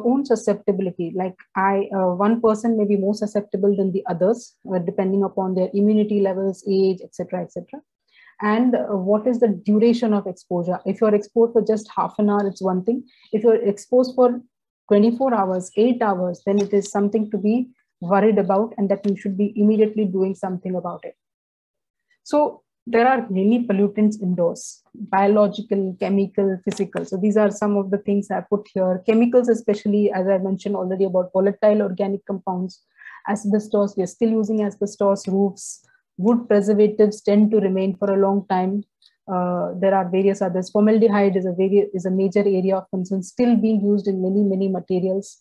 own susceptibility, like one person may be more susceptible than the others, depending upon their immunity levels, age, etc., etc. And what is the duration of exposure? If you're exposed for just half an hour, it's one thing. If you're exposed for 24 hours, 8 hours, then it is something to be worried about, and that you should be immediately doing something about it. So there are many pollutants indoors, biological, chemical, physical. So these are some of the things I put here. Chemicals, especially, as I mentioned already about volatile organic compounds, asbestos, we are still using asbestos roofs. Wood preservatives tend to remain for a long time. There are various others. Formaldehyde is a major area of concern, still being used in many materials.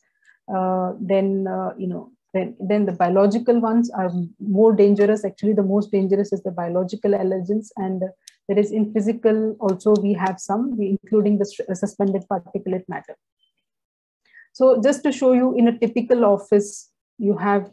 Then the biological ones are more dangerous. Actually, the most dangerous is the biological allergens, and there is in physical also we have some, including the suspended particulate matter. So just to show you, in a typical office, you have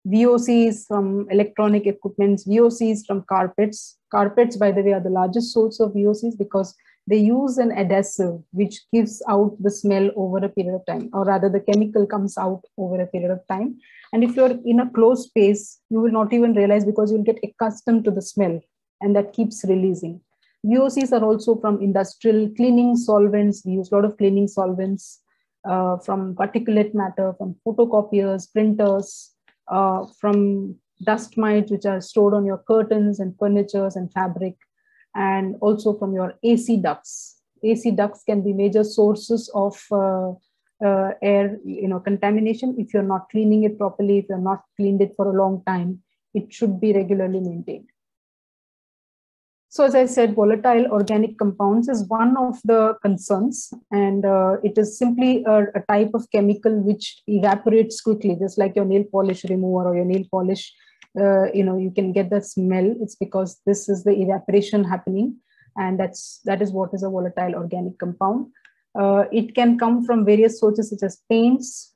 VOCs from electronic equipments, VOCs from carpets. Carpets, by the way, are the largest source of VOCs because they use an adhesive which gives out the smell over a period of time, or rather the chemical comes out over a period of time. And if you're in a closed space, you will not even realize because you'll get accustomed to the smell, and that keeps releasing. VOCs are also from industrial cleaning solvents. We use a lot of cleaning solvents, from particulate matter, from photocopiers, printers, from dust mites which are stored on your curtains and furnitures and fabric, and also from your AC ducts. AC ducts can be major sources of air contamination if you're not cleaning it properly, if you're not cleaned it for a long time. It should be regularly maintained. So as I said, volatile organic compounds is one of the concerns, and it is simply a type of chemical which evaporates quickly, just like your nail polish remover or your nail polish. You can get the smell. It's because this is the evaporation happening, and that is what is a volatile organic compound. It can come from various sources such as paints,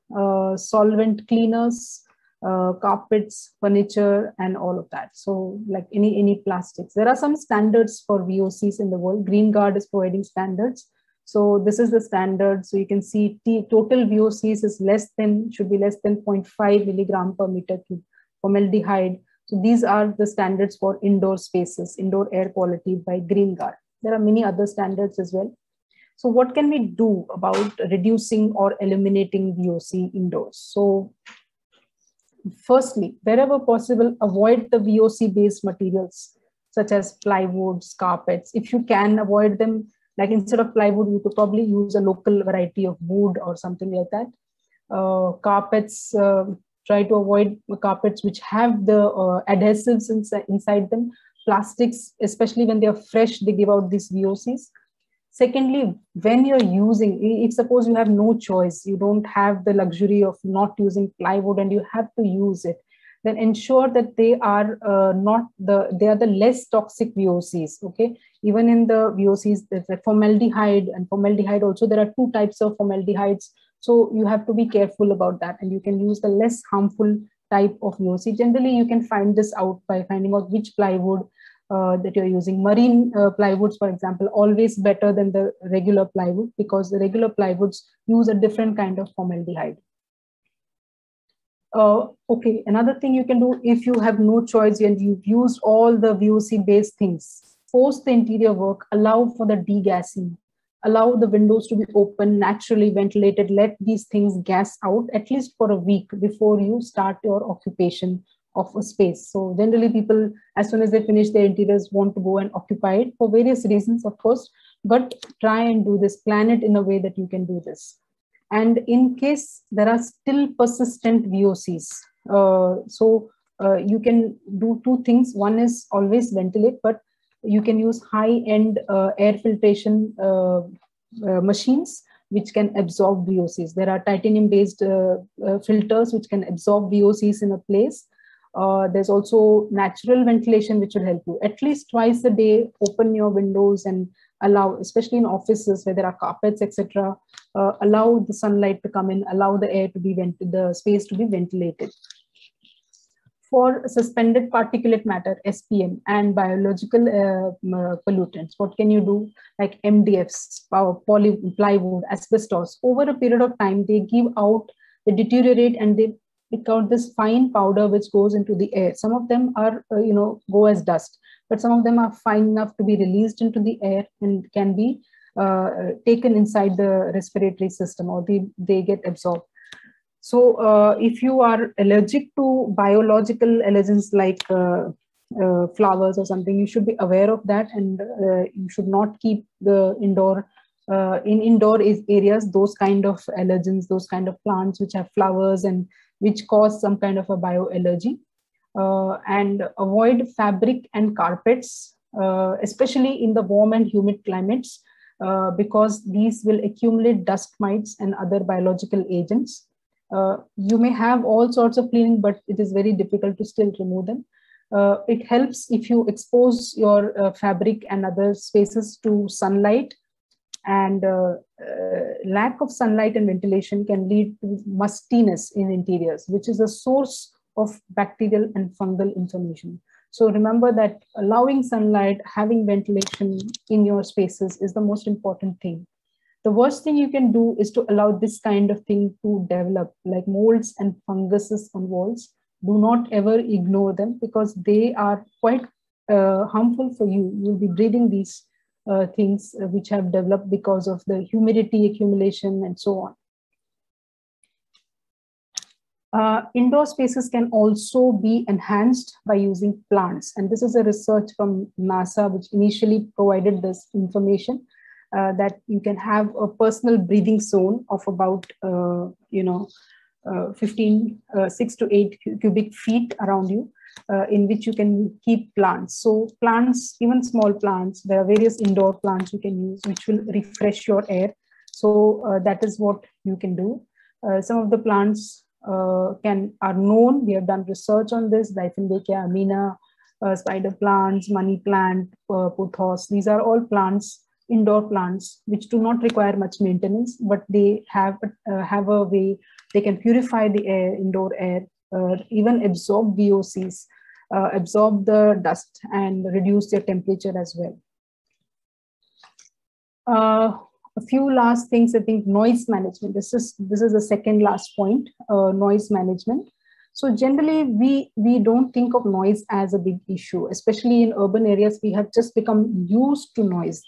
solvent cleaners, carpets, furniture, and all of that. So like any plastics. There are some standards for VOCs in the world. Green Guard is providing standards. So this is the standard. So you can see total VOCs is should be less than 0.5 milligram per meter cube. Formaldehyde. So these are the standards for indoor spaces, indoor air quality by Green Guard. There are many other standards as well. So what can we do about reducing or eliminating VOC indoors? So firstly, wherever possible, avoid the VOC-based materials such as plywoods, carpets. If you can avoid them, like instead of plywood, you could probably use a local variety of wood or something like that. Carpets, try to avoid carpets which have the adhesives inside them. Plastics, especially when they are fresh, they give out these VOCs. Secondly, when you're using, if suppose you have no choice, you don't have the luxury of not using plywood and you have to use it, then ensure that they are the less toxic VOCs. Okay, even in the VOCs, there's a formaldehyde, and formaldehyde also, there are two types of formaldehydes. So you have to be careful about that, and you can use the less harmful type of VOC. Generally, you can find this out by finding out which plywood that you're using. Marine plywoods, for example, always better than the regular plywood, because the regular plywoods use a different kind of formaldehyde. Okay, another thing you can do if you have no choice and you've used all the VOC based things, post the interior work, allow for the degassing, allow the windows to be open, naturally ventilated, let these things gas out at least for a week before you start your occupation of a space. So generally people, as soon as they finish their interiors, want to go and occupy it for various reasons, of course, but try and do this, plan it in a way that you can do this. And in case there are still persistent VOCs, you can do two things. One is always ventilate, but you can use high-end air filtration machines which can absorb VOCs. There are titanium-based filters which can absorb VOCs in a place. There's also natural ventilation which will help you. At least twice a day, open your windows and allow, especially in offices where there are carpets, etc., allow the sunlight to come in, allow the air to be the space to be ventilated. For suspended particulate matter, SPM, and biological pollutants, what can you do? Like MDFs, plywood, asbestos. Over a period of time, they give out, they deteriorate, and they pick out this fine powder which goes into the air. Some of them are, go as dust, but some of them are fine enough to be released into the air and can be taken inside the respiratory system, or they get absorbed. So if you are allergic to biological allergens like flowers or something, you should be aware of that, and you should not keep the indoor areas those kind of allergens, those kind of plants which have flowers and which cause some kind of a bioallergy. And avoid fabric and carpets, especially in the warm and humid climates, because these will accumulate dust mites and other biological agents. You may have all sorts of cleaning, but it is very difficult to still remove them. It helps if you expose your fabric and other spaces to sunlight, and lack of sunlight and ventilation can lead to mustiness in interiors, which is a source of bacterial and fungal inflammation. So remember that allowing sunlight, having ventilation in your spaces is the most important thing. The worst thing you can do is to allow this kind of thing to develop, like molds and funguses on walls. Do not ever ignore them, because they are quite harmful for you. You'll be breathing these things which have developed because of the humidity accumulation and so on. Indoor spaces can also be enhanced by using plants. And this is a research from NASA, which initially provided this information. That you can have a personal breathing zone of about 6 to 8 cubic feet around you, in which you can keep plants. So plants, even small plants, there are various indoor plants you can use which will refresh your air. So that is what you can do. Some of the plants are known. We have done research on this: Dieffenbachia amina, spider plants, money plant, pothos. These are all plants, indoor plants, which do not require much maintenance, but they have a way they can purify the air, indoor air, even absorb VOCs, absorb the dust, and reduce their temperature as well. A few last things. I think noise management. This is the second last point. Noise management. So generally, we don't think of noise as a big issue, especially in urban areas. We have just become used to noise.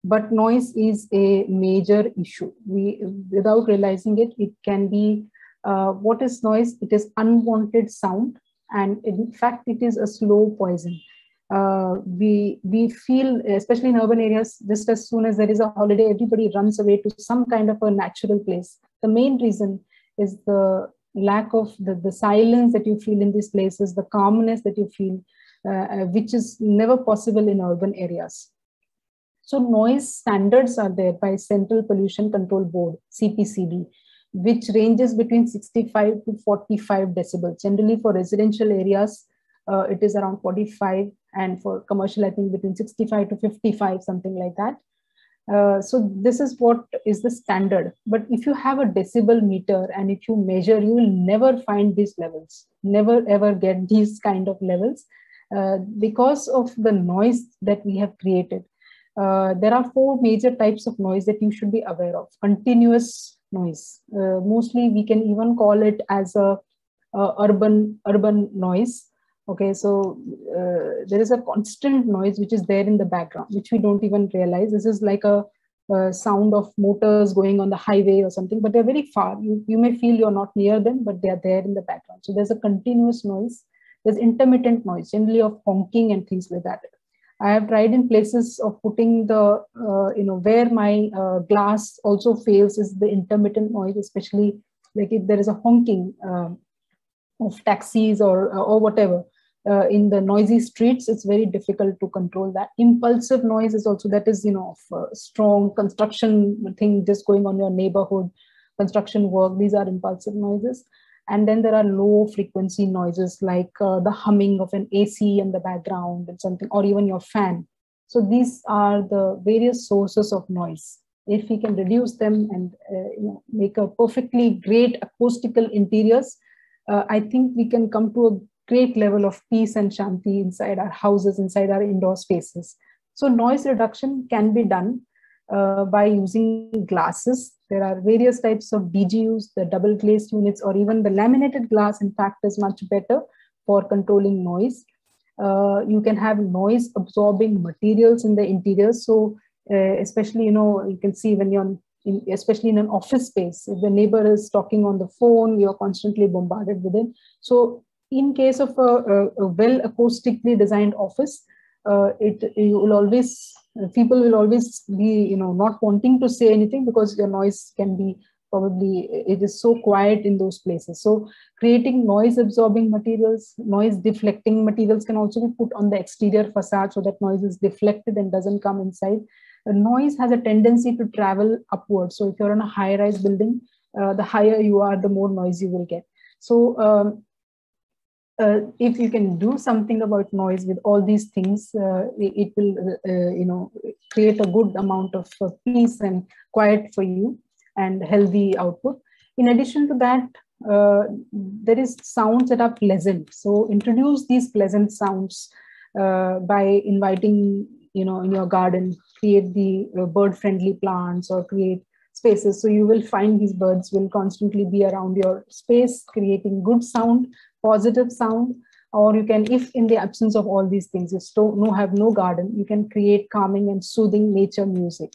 But noise is a major issue. Without realizing it, it can be, what is noise? It is unwanted sound. And in fact, it is a slow poison. We feel, especially in urban areas, just as soon as there is a holiday, everybody runs away to some kind of a natural place. The main reason is the lack of the silence that you feel in these places, the calmness that you feel, which is never possible in urban areas. So noise standards are there by Central Pollution Control Board, CPCB, which ranges between 65 to 45 decibels. Generally for residential areas, it is around 45, and for commercial, I think between 65 to 55, something like that. So this is what is the standard. But if you have a decibel meter and if you measure, you will never find these levels, never ever get these kind of levels because of the noise that we have created. There are 4 major types of noise that you should be aware of. Continuous noise. Mostly we can even call it as a urban noise. Okay, so there is a constant noise which is there in the background, which we don't even realize. This is like a sound of motors going on the highway or something, but they're very far. You may feel you're not near them, but they are there in the background. So there's a continuous noise. There's intermittent noise, generally of honking and things like that. I have tried in places of putting the, where my glass also fails is the intermittent noise, especially like if there is a honking of taxis or whatever. In the noisy streets, it's very difficult to control that. Impulsive noise is also, that is, of strong construction thing just going on your neighborhood, construction work. These are impulsive noises. And then there are low frequency noises like the humming of an AC in the background and something, or even your fan. So these are the various sources of noise. If we can reduce them and make a perfectly great acoustical interiors, I think we can come to a great level of peace and shanti inside our houses, inside our indoor spaces. So noise reduction can be done by using glasses. There are various types of DGUs, the double glazed units, or even the laminated glass, in fact, is much better for controlling noise. You can have noise absorbing materials in the interiors. So especially, you can see when you're especially in an office space, if the neighbor is talking on the phone, you're constantly bombarded with it. So in case of a well acoustically designed office, you will always, people will always be, not wanting to say anything because your noise can be probably, it is so quiet in those places. So creating noise absorbing materials, noise deflecting materials can also be put on the exterior facade so that noise is deflected and doesn't come inside. Noise has a tendency to travel upwards. So if you're in a high-rise building, the higher you are, the more noise you will get. So if you can do something about noise with all these things, it will, create a good amount of peace and quiet for you and healthy output. In addition to that, there is sounds that are pleasant. So introduce these pleasant sounds by inviting, in your garden, create the bird-friendly plants or create spaces. So you will find these birds will constantly be around your space, creating good sound, positive sound. Or you can, if in the absence of all these things, you have no garden, you can create calming and soothing nature music.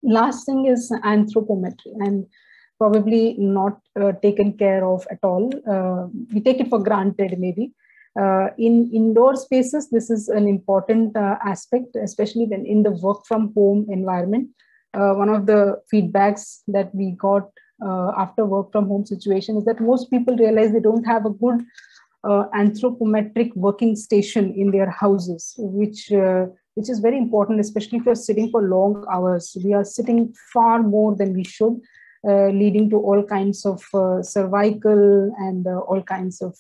Last thing is anthropometry, and probably not taken care of at all. We take it for granted maybe. In indoor spaces, this is an important aspect, especially when in the work from home environment. One of the feedbacks that we got after work from home situation is that most people realize they don't have a good anthropometric working station in their houses, which is very important, especially if you're sitting for long hours. We are sitting far more than we should, leading to all kinds of cervical and all kinds of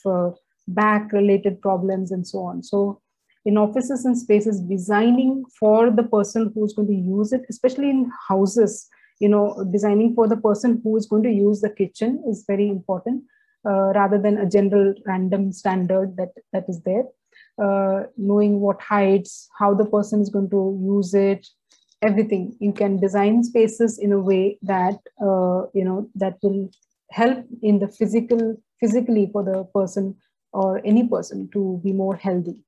back related problems and so on. So in offices and spaces, designing for the person who's going to use it, especially in houses, designing for the person who is going to use the kitchen is very important, rather than a general random standard that is there. Knowing what heights, how the person is going to use it, everything. You can design spaces in a way that, that will help in the physically for the person or any person to be more healthy.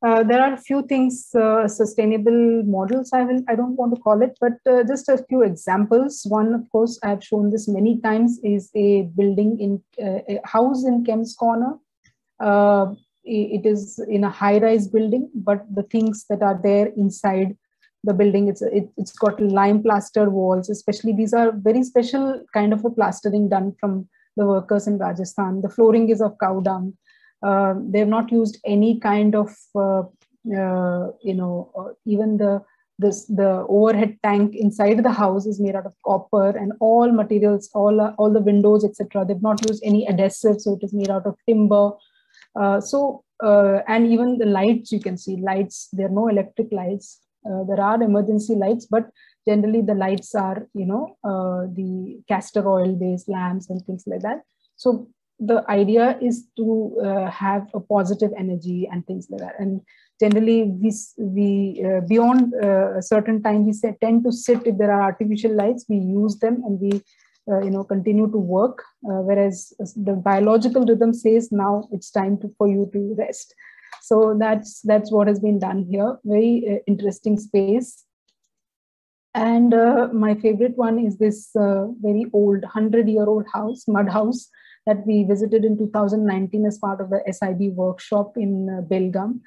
There are a few things, sustainable models, I don't want to call it, but just a few examples. One, of course, I've shown this many times, is a building in a house in Kemps Corner. It is in a high-rise building, but the things that are there inside the building, it's got lime plaster walls, especially these are very special kind of a plastering done from the workers in Rajasthan. The flooring is of cow dung. They have not used any kind of, even the overhead tank inside the house is made out of copper, and all materials, all the windows, etc. They've not used any adhesive, so it is made out of timber. And even the lights, you can see lights, there are no electric lights. There are emergency lights, but generally the lights are, the castor oil based lamps and things like that. So the idea is to have a positive energy and things like that. And generally we beyond a certain time, we tend to sit, if there are artificial lights, we use them and we continue to work, whereas the biological rhythm says now it's time for you to rest. So that's what has been done here. Very interesting space. And my favorite one is this very old 100-year-old house, mud house, that we visited in 2019 as part of the SIB workshop in Belgaum.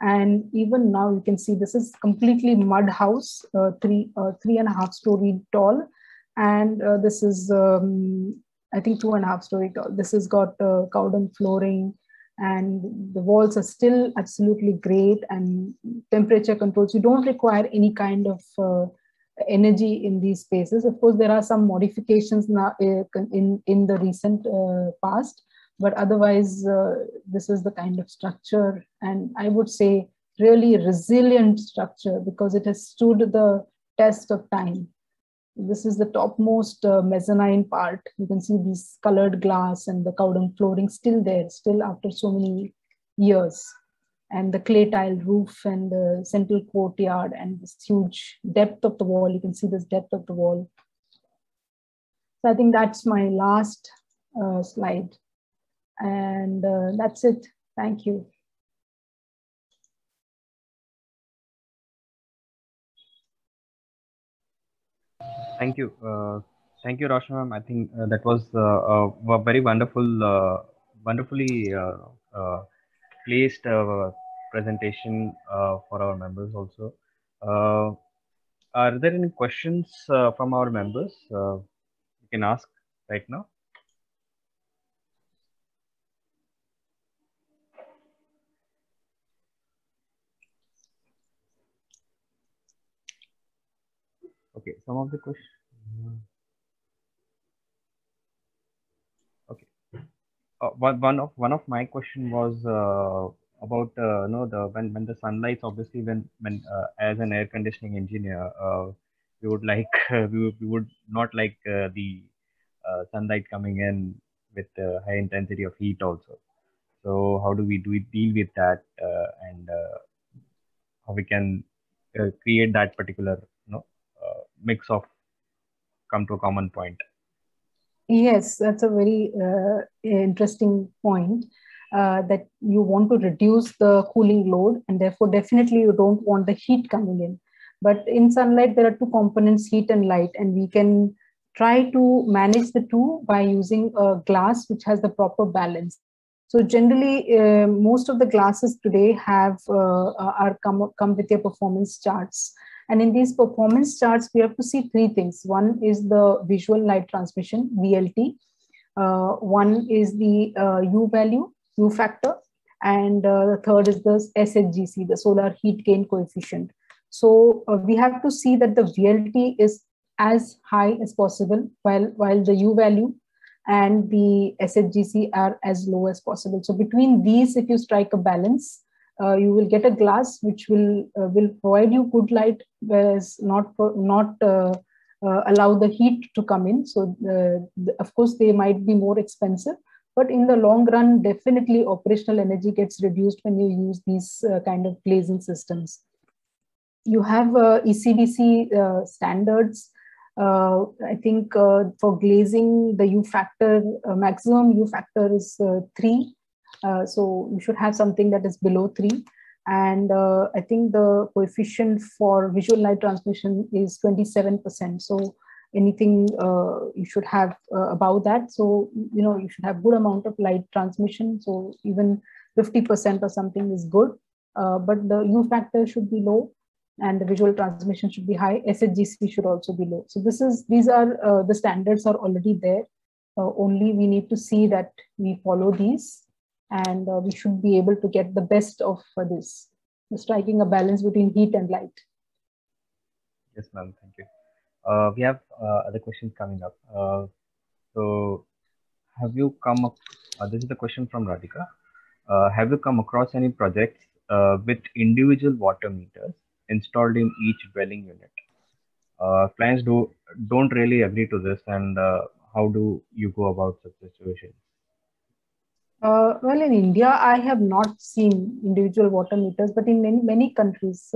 And even now you can see this is completely mud house, 3.5 story tall. And this is, I think, 2.5 story tall. This has got cowden flooring, and the walls are still absolutely great, and temperature controls. You don't require any kind of energy in these spaces. Of course, there are some modifications now in the recent past, but otherwise, this is the kind of structure, and I would say really resilient structure because it has stood the test of time. This is the topmost mezzanine part. You can see this colored glass and the cowden flooring still there, still after so many years. And the clay tile roof and the central courtyard and this huge depth of the wall. You can see this depth of the wall. So I think that's my last slide. And that's it. Thank you. Thank you. Thank you, Roshan ma'am. I think that was a very wonderfully placed presentation for our members also. Are there any questions from our members? You can ask right now. Okay, some of the questions. Okay. One of my question was about when the sunlight, obviously when as an air conditioning engineer, we would like we would not like the sunlight coming in with high intensity of heat also. So how do we deal with that, and how we can create that particular mix of come to a common point? Yes, that's a very interesting point. That you want to reduce the cooling load, and therefore definitely you don't want the heat coming in. But in sunlight, there are two components, heat and light, and we can try to manage the two by using a glass which has the proper balance. So generally, most of the glasses today have come with their performance charts. And in these performance charts, we have to see three things. One is the visual light transmission, VLT. One is the U value, U factor. And the third is the SHGC, the solar heat gain coefficient. So we have to see that the VLT is as high as possible, while the U value and the SHGC are as low as possible. So between these, if you strike a balance, you will get a glass which will provide you good light, whereas not allow the heat to come in. So of course they might be more expensive, but in the long run, definitely operational energy gets reduced when you use these kind of glazing systems. You have ECDC standards. I think for glazing, the U factor, maximum U factor is 3. So you should have something that is below 3. And I think the coefficient for visual light transmission is 27%. So anything you should have above that. So, you should have good amount of light transmission. So even 50% or something is good. But the U factor should be low, and the visual transmission should be high. SHGC should also be low. So these are the standards are already there. Only we need to see that we follow these, and we should be able to get the best of this, striking a balance between heat and light. Yes, ma'am. Thank you. We have other questions coming up. So have you come up, this is the question from Radhika. Have you come across any projects with individual water meters installed in each dwelling unit? Clients don't really agree to this, and how do you go about such situations? Well, in India, I have not seen individual water meters, but in many countries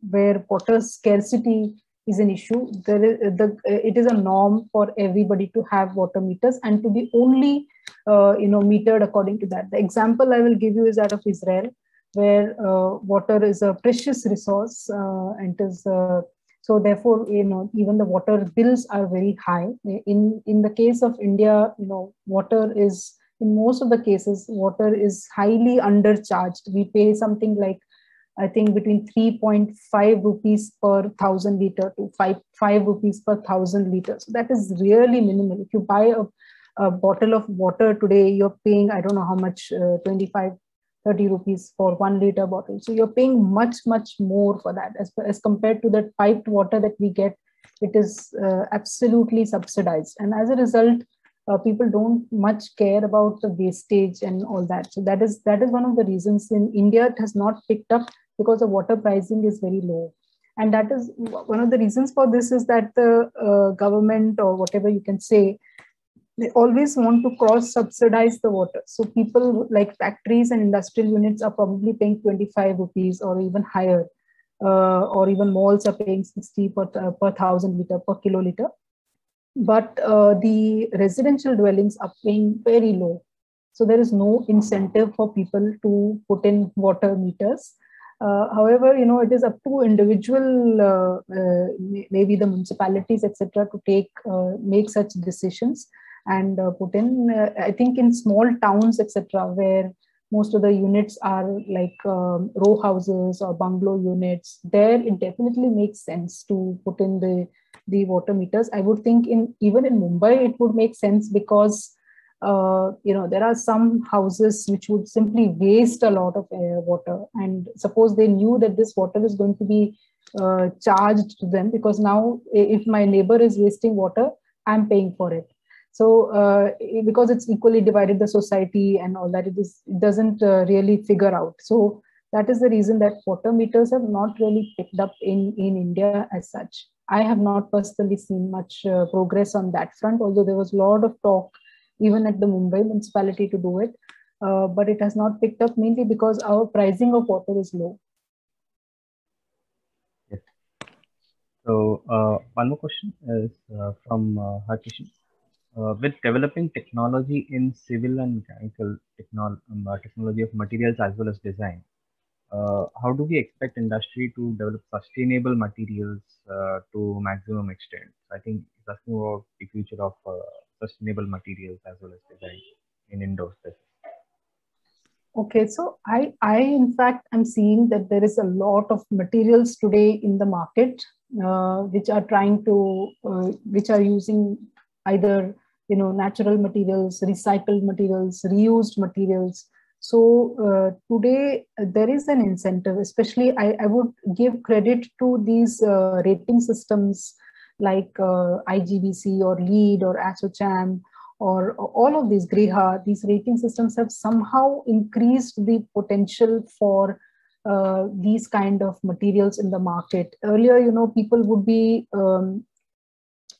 where water scarcity is an issue. It is a norm for everybody to have water meters and to be only metered according to that. The example I will give you is that of Israel, where water is a precious resource, and is so therefore, even the water bills are very high. In the case of India, water is, in most of the cases, water is highly undercharged. We pay something like, I think, between 3.5 rupees per 1,000 liter to 5 rupees per 1,000 liters. So that is really minimal. If you buy a bottle of water today, you're paying, I don't know how much, 25, 30 rupees for 1 liter bottle. So you're paying much, much more for that as compared to that piped water that we get. It is absolutely subsidized. And as a result, people don't much care about the wastage and all that. So that is one of the reasons in India it has not picked up, because the water pricing is very low. And that is one of the reasons for this, is that the government, or whatever you can say, they always want to cross subsidize the water. So people like factories and industrial units are probably paying 25 rupees or even higher, or even malls are paying 60 per 1,000 liter per kiloliter. But the residential dwellings are paying very low. So there is no incentive for people to put in water meters. However, it is up to individual, maybe the municipalities, etc., to make such decisions and put in. I think in small towns, etc., where most of the units are like row houses or bungalow units, there it definitely makes sense to put in the water meters. I would think even in Mumbai it would make sense, because there are some houses which would simply waste a lot of water, and suppose they knew that this water is going to be charged to them, because now if my neighbor is wasting water, I'm paying for it. So because it's equally divided, the society and all that, it doesn't really figure out. So that is the reason that water meters have not really picked up in India as such. I have not personally seen much progress on that front, although there was a lot of talk even at the Mumbai municipality to do it. But it has not picked up, mainly because our pricing of water is low. Yes. So one more question is from Harkishan. With developing technology in civil and mechanical technology of materials as well as design, how do we expect industry to develop sustainable materials to maximum extent? I think it's asking about the future of sustainable materials as well as design in indoor spaces. Okay, so I in fact am seeing that there is a lot of materials today in the market which are using either natural materials, recycled materials, reused materials. So today there is an incentive, especially I would give credit to these rating systems like IGBC or LEED or ASSOCHAM, or all of these GRIHA. These rating systems have somehow increased the potential for these kind of materials in the market. Earlier, people would be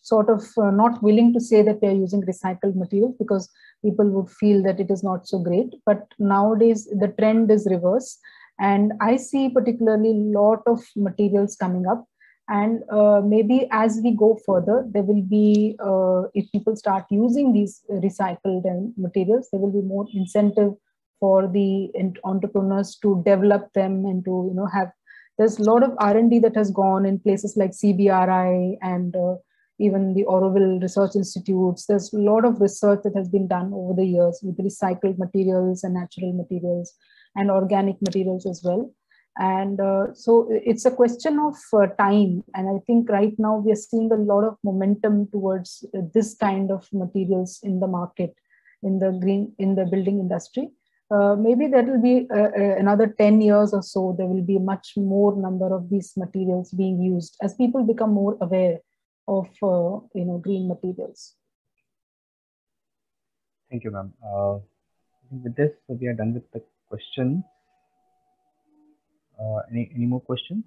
sort of not willing to say that they're using recycled materials, because people would feel that it is not so great. But nowadays the trend is reverse, and I see particularly a lot of materials coming up. And maybe as we go further, there will be, if people start using these recycled materials, there will be more incentive for the entrepreneurs to develop them and to have. There's a lot of R&D that has gone in places like CBRI and even the Auroville Research Institutes. There's a lot of research that has been done over the years with recycled materials and natural materials and organic materials as well. And so it's a question of time. And I think right now we are seeing a lot of momentum towards this kind of materials in the market, in the building industry. Maybe that will be another 10 years or so. There will be much more number of these materials being used as people become more aware of green materials. Thank you, ma'am. With this, we are done with the questions. Any more questions?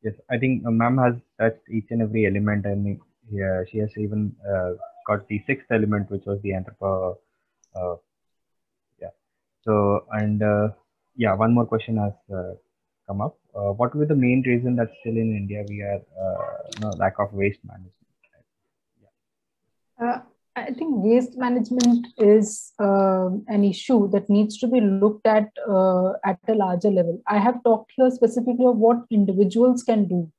Yes, I think ma'am has touched each and every element, and she has even got the sixth element, which was the yeah. So, and Yeah, one more question has come up. What will be the main reason that still in India we are lack of waste management? Uh, I think waste management is an issue that needs to be looked at a larger level. I have talked here specifically of what individuals can do,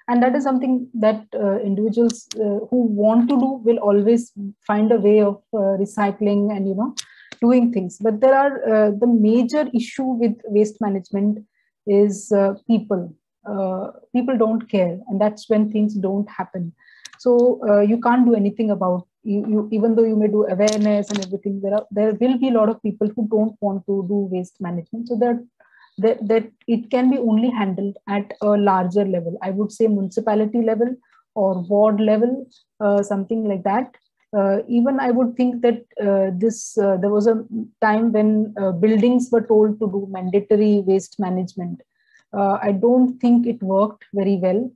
and that is something that individuals who want to do will always find a way of recycling and doing things. But there are the major issue with waste management is people. People don't care, and that's when things don't happen. So you can't do anything about you, even though you may do awareness and everything. There will be a lot of people who don't want to do waste management. So that it can be only handled at a larger level. I would say municipality level or ward level, something like that. Even I would think that there was a time when buildings were told to do mandatory waste management. I don't think it worked very well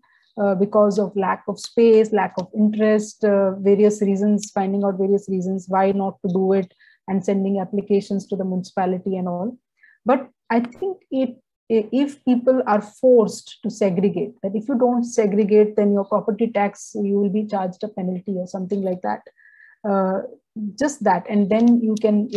because of lack of space, lack of interest, various reasons, finding out various reasons why not to do it, and sending applications to the municipality and all. But I think if people are forced to segregate, that if you don't segregate, then your property tax, you will be charged a penalty or something like that. Uh, just that, and then you can,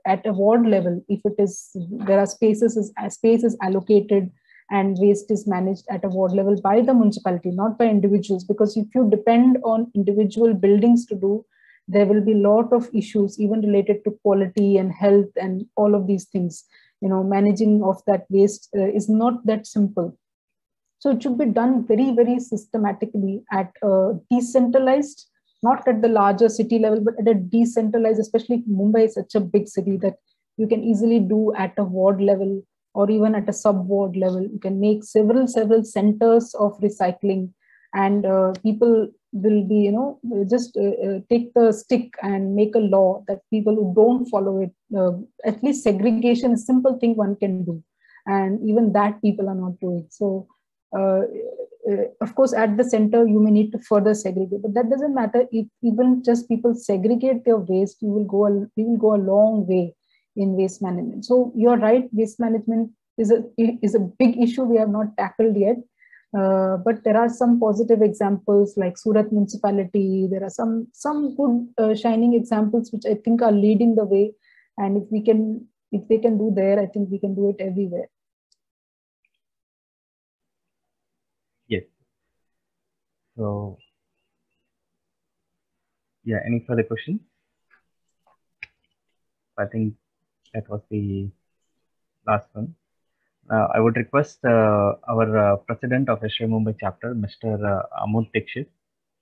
at a ward level, if it is there are space is allocated and waste is managed at a ward level by the municipality, not by individuals. Because if you depend on individual buildings to do, there will be a lot of issues, even related to quality and health and all of these things. Managing of that waste is not that simple. So it should be done very, very systematically at a decentralized, not at the larger city level, but at a decentralized, especially Mumbai is such a big city that you can easily do at a ward level or even at a sub-ward level. You can make several centers of recycling, and people will be, just take the stick and make a law that people who don't follow it, at least segregation, a simple thing one can do. And even that people are not doing. So, of course, at the center, you may need to further segregate, but that doesn't matter. If even just people segregate their waste, we will go a long way in waste management. So you're right, waste management is a big issue we have not tackled yet. But there are some positive examples like Surat municipality. There are some good shining examples which I think are leading the way. And if they can do there, I think we can do it everywhere. Yes. So, yeah, any further questions? I think that was the last one. I would request our president of SRI Mumbai chapter, Mr. Amod Dixit,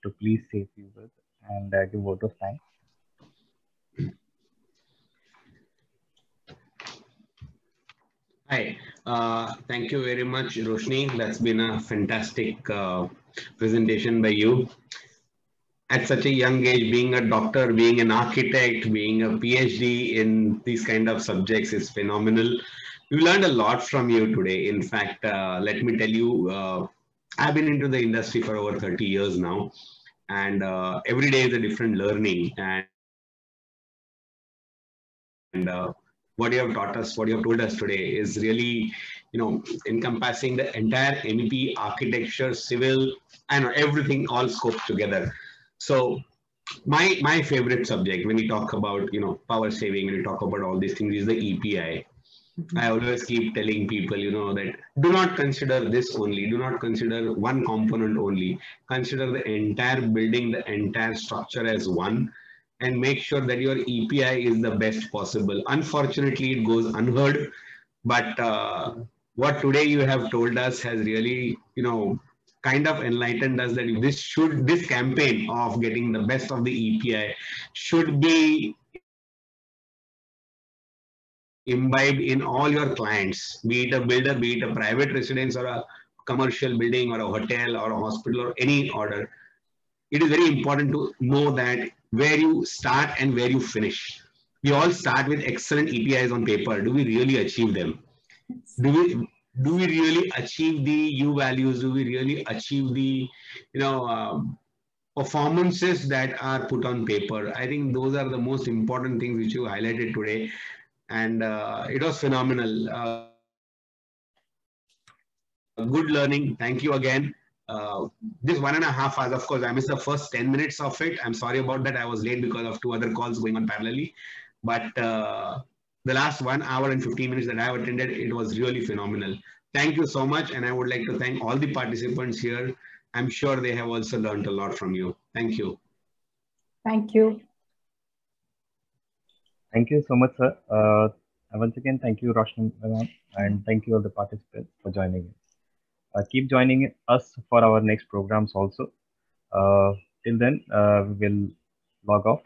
to please say a few words and give vote of thanks. Hi, thank you very much, Roshni. That's been a fantastic presentation by you. At such a young age, being a doctor, being an architect, being a PhD in these kind of subjects is phenomenal. We learned a lot from you today. In fact, let me tell you, I've been into the industry for over 30 years now, and every day is a different learning. And what you have taught us, what you have told us today is really, encompassing the entire MEP, architecture, civil, and everything all scoped together. So my favorite subject when we talk about, power saving, when we talk about all these things is the EPI. I always keep telling people, that do not consider this only, do not consider one component only, consider the entire building, the entire structure as one, and make sure that your EPI is the best possible. Unfortunately, it goes unheard, but what today you have told us has really, kind of enlightened us that this campaign of getting the best of the EPI should be imbibed in all your clients, be it a builder, be it a private residence or a commercial building or a hotel or a hospital or any order. It is very important to know that where you start and where you finish. We all start with excellent EPIs on paper. Do we really achieve them? Do we really achieve the U values? Do we really achieve the, performances that are put on paper? I think those are the most important things which you highlighted today. and it was phenomenal. Good learning. Thank you again. This 1.5 hours, of course, I missed the first 10 minutes of it. I'm sorry about that. I was late because of 2 other calls going on parallelly. But the last 1 hour and 15 minutes that I have attended, it was really phenomenal. Thank you so much. And I would like to thank all the participants here. I'm sure they have also learned a lot from you. Thank you. Thank you. Thank you so much, sir. Once again, thank you, Roshni, and thank you all the participants for joining in. Keep joining us for our next programs also. Till then, we will log off.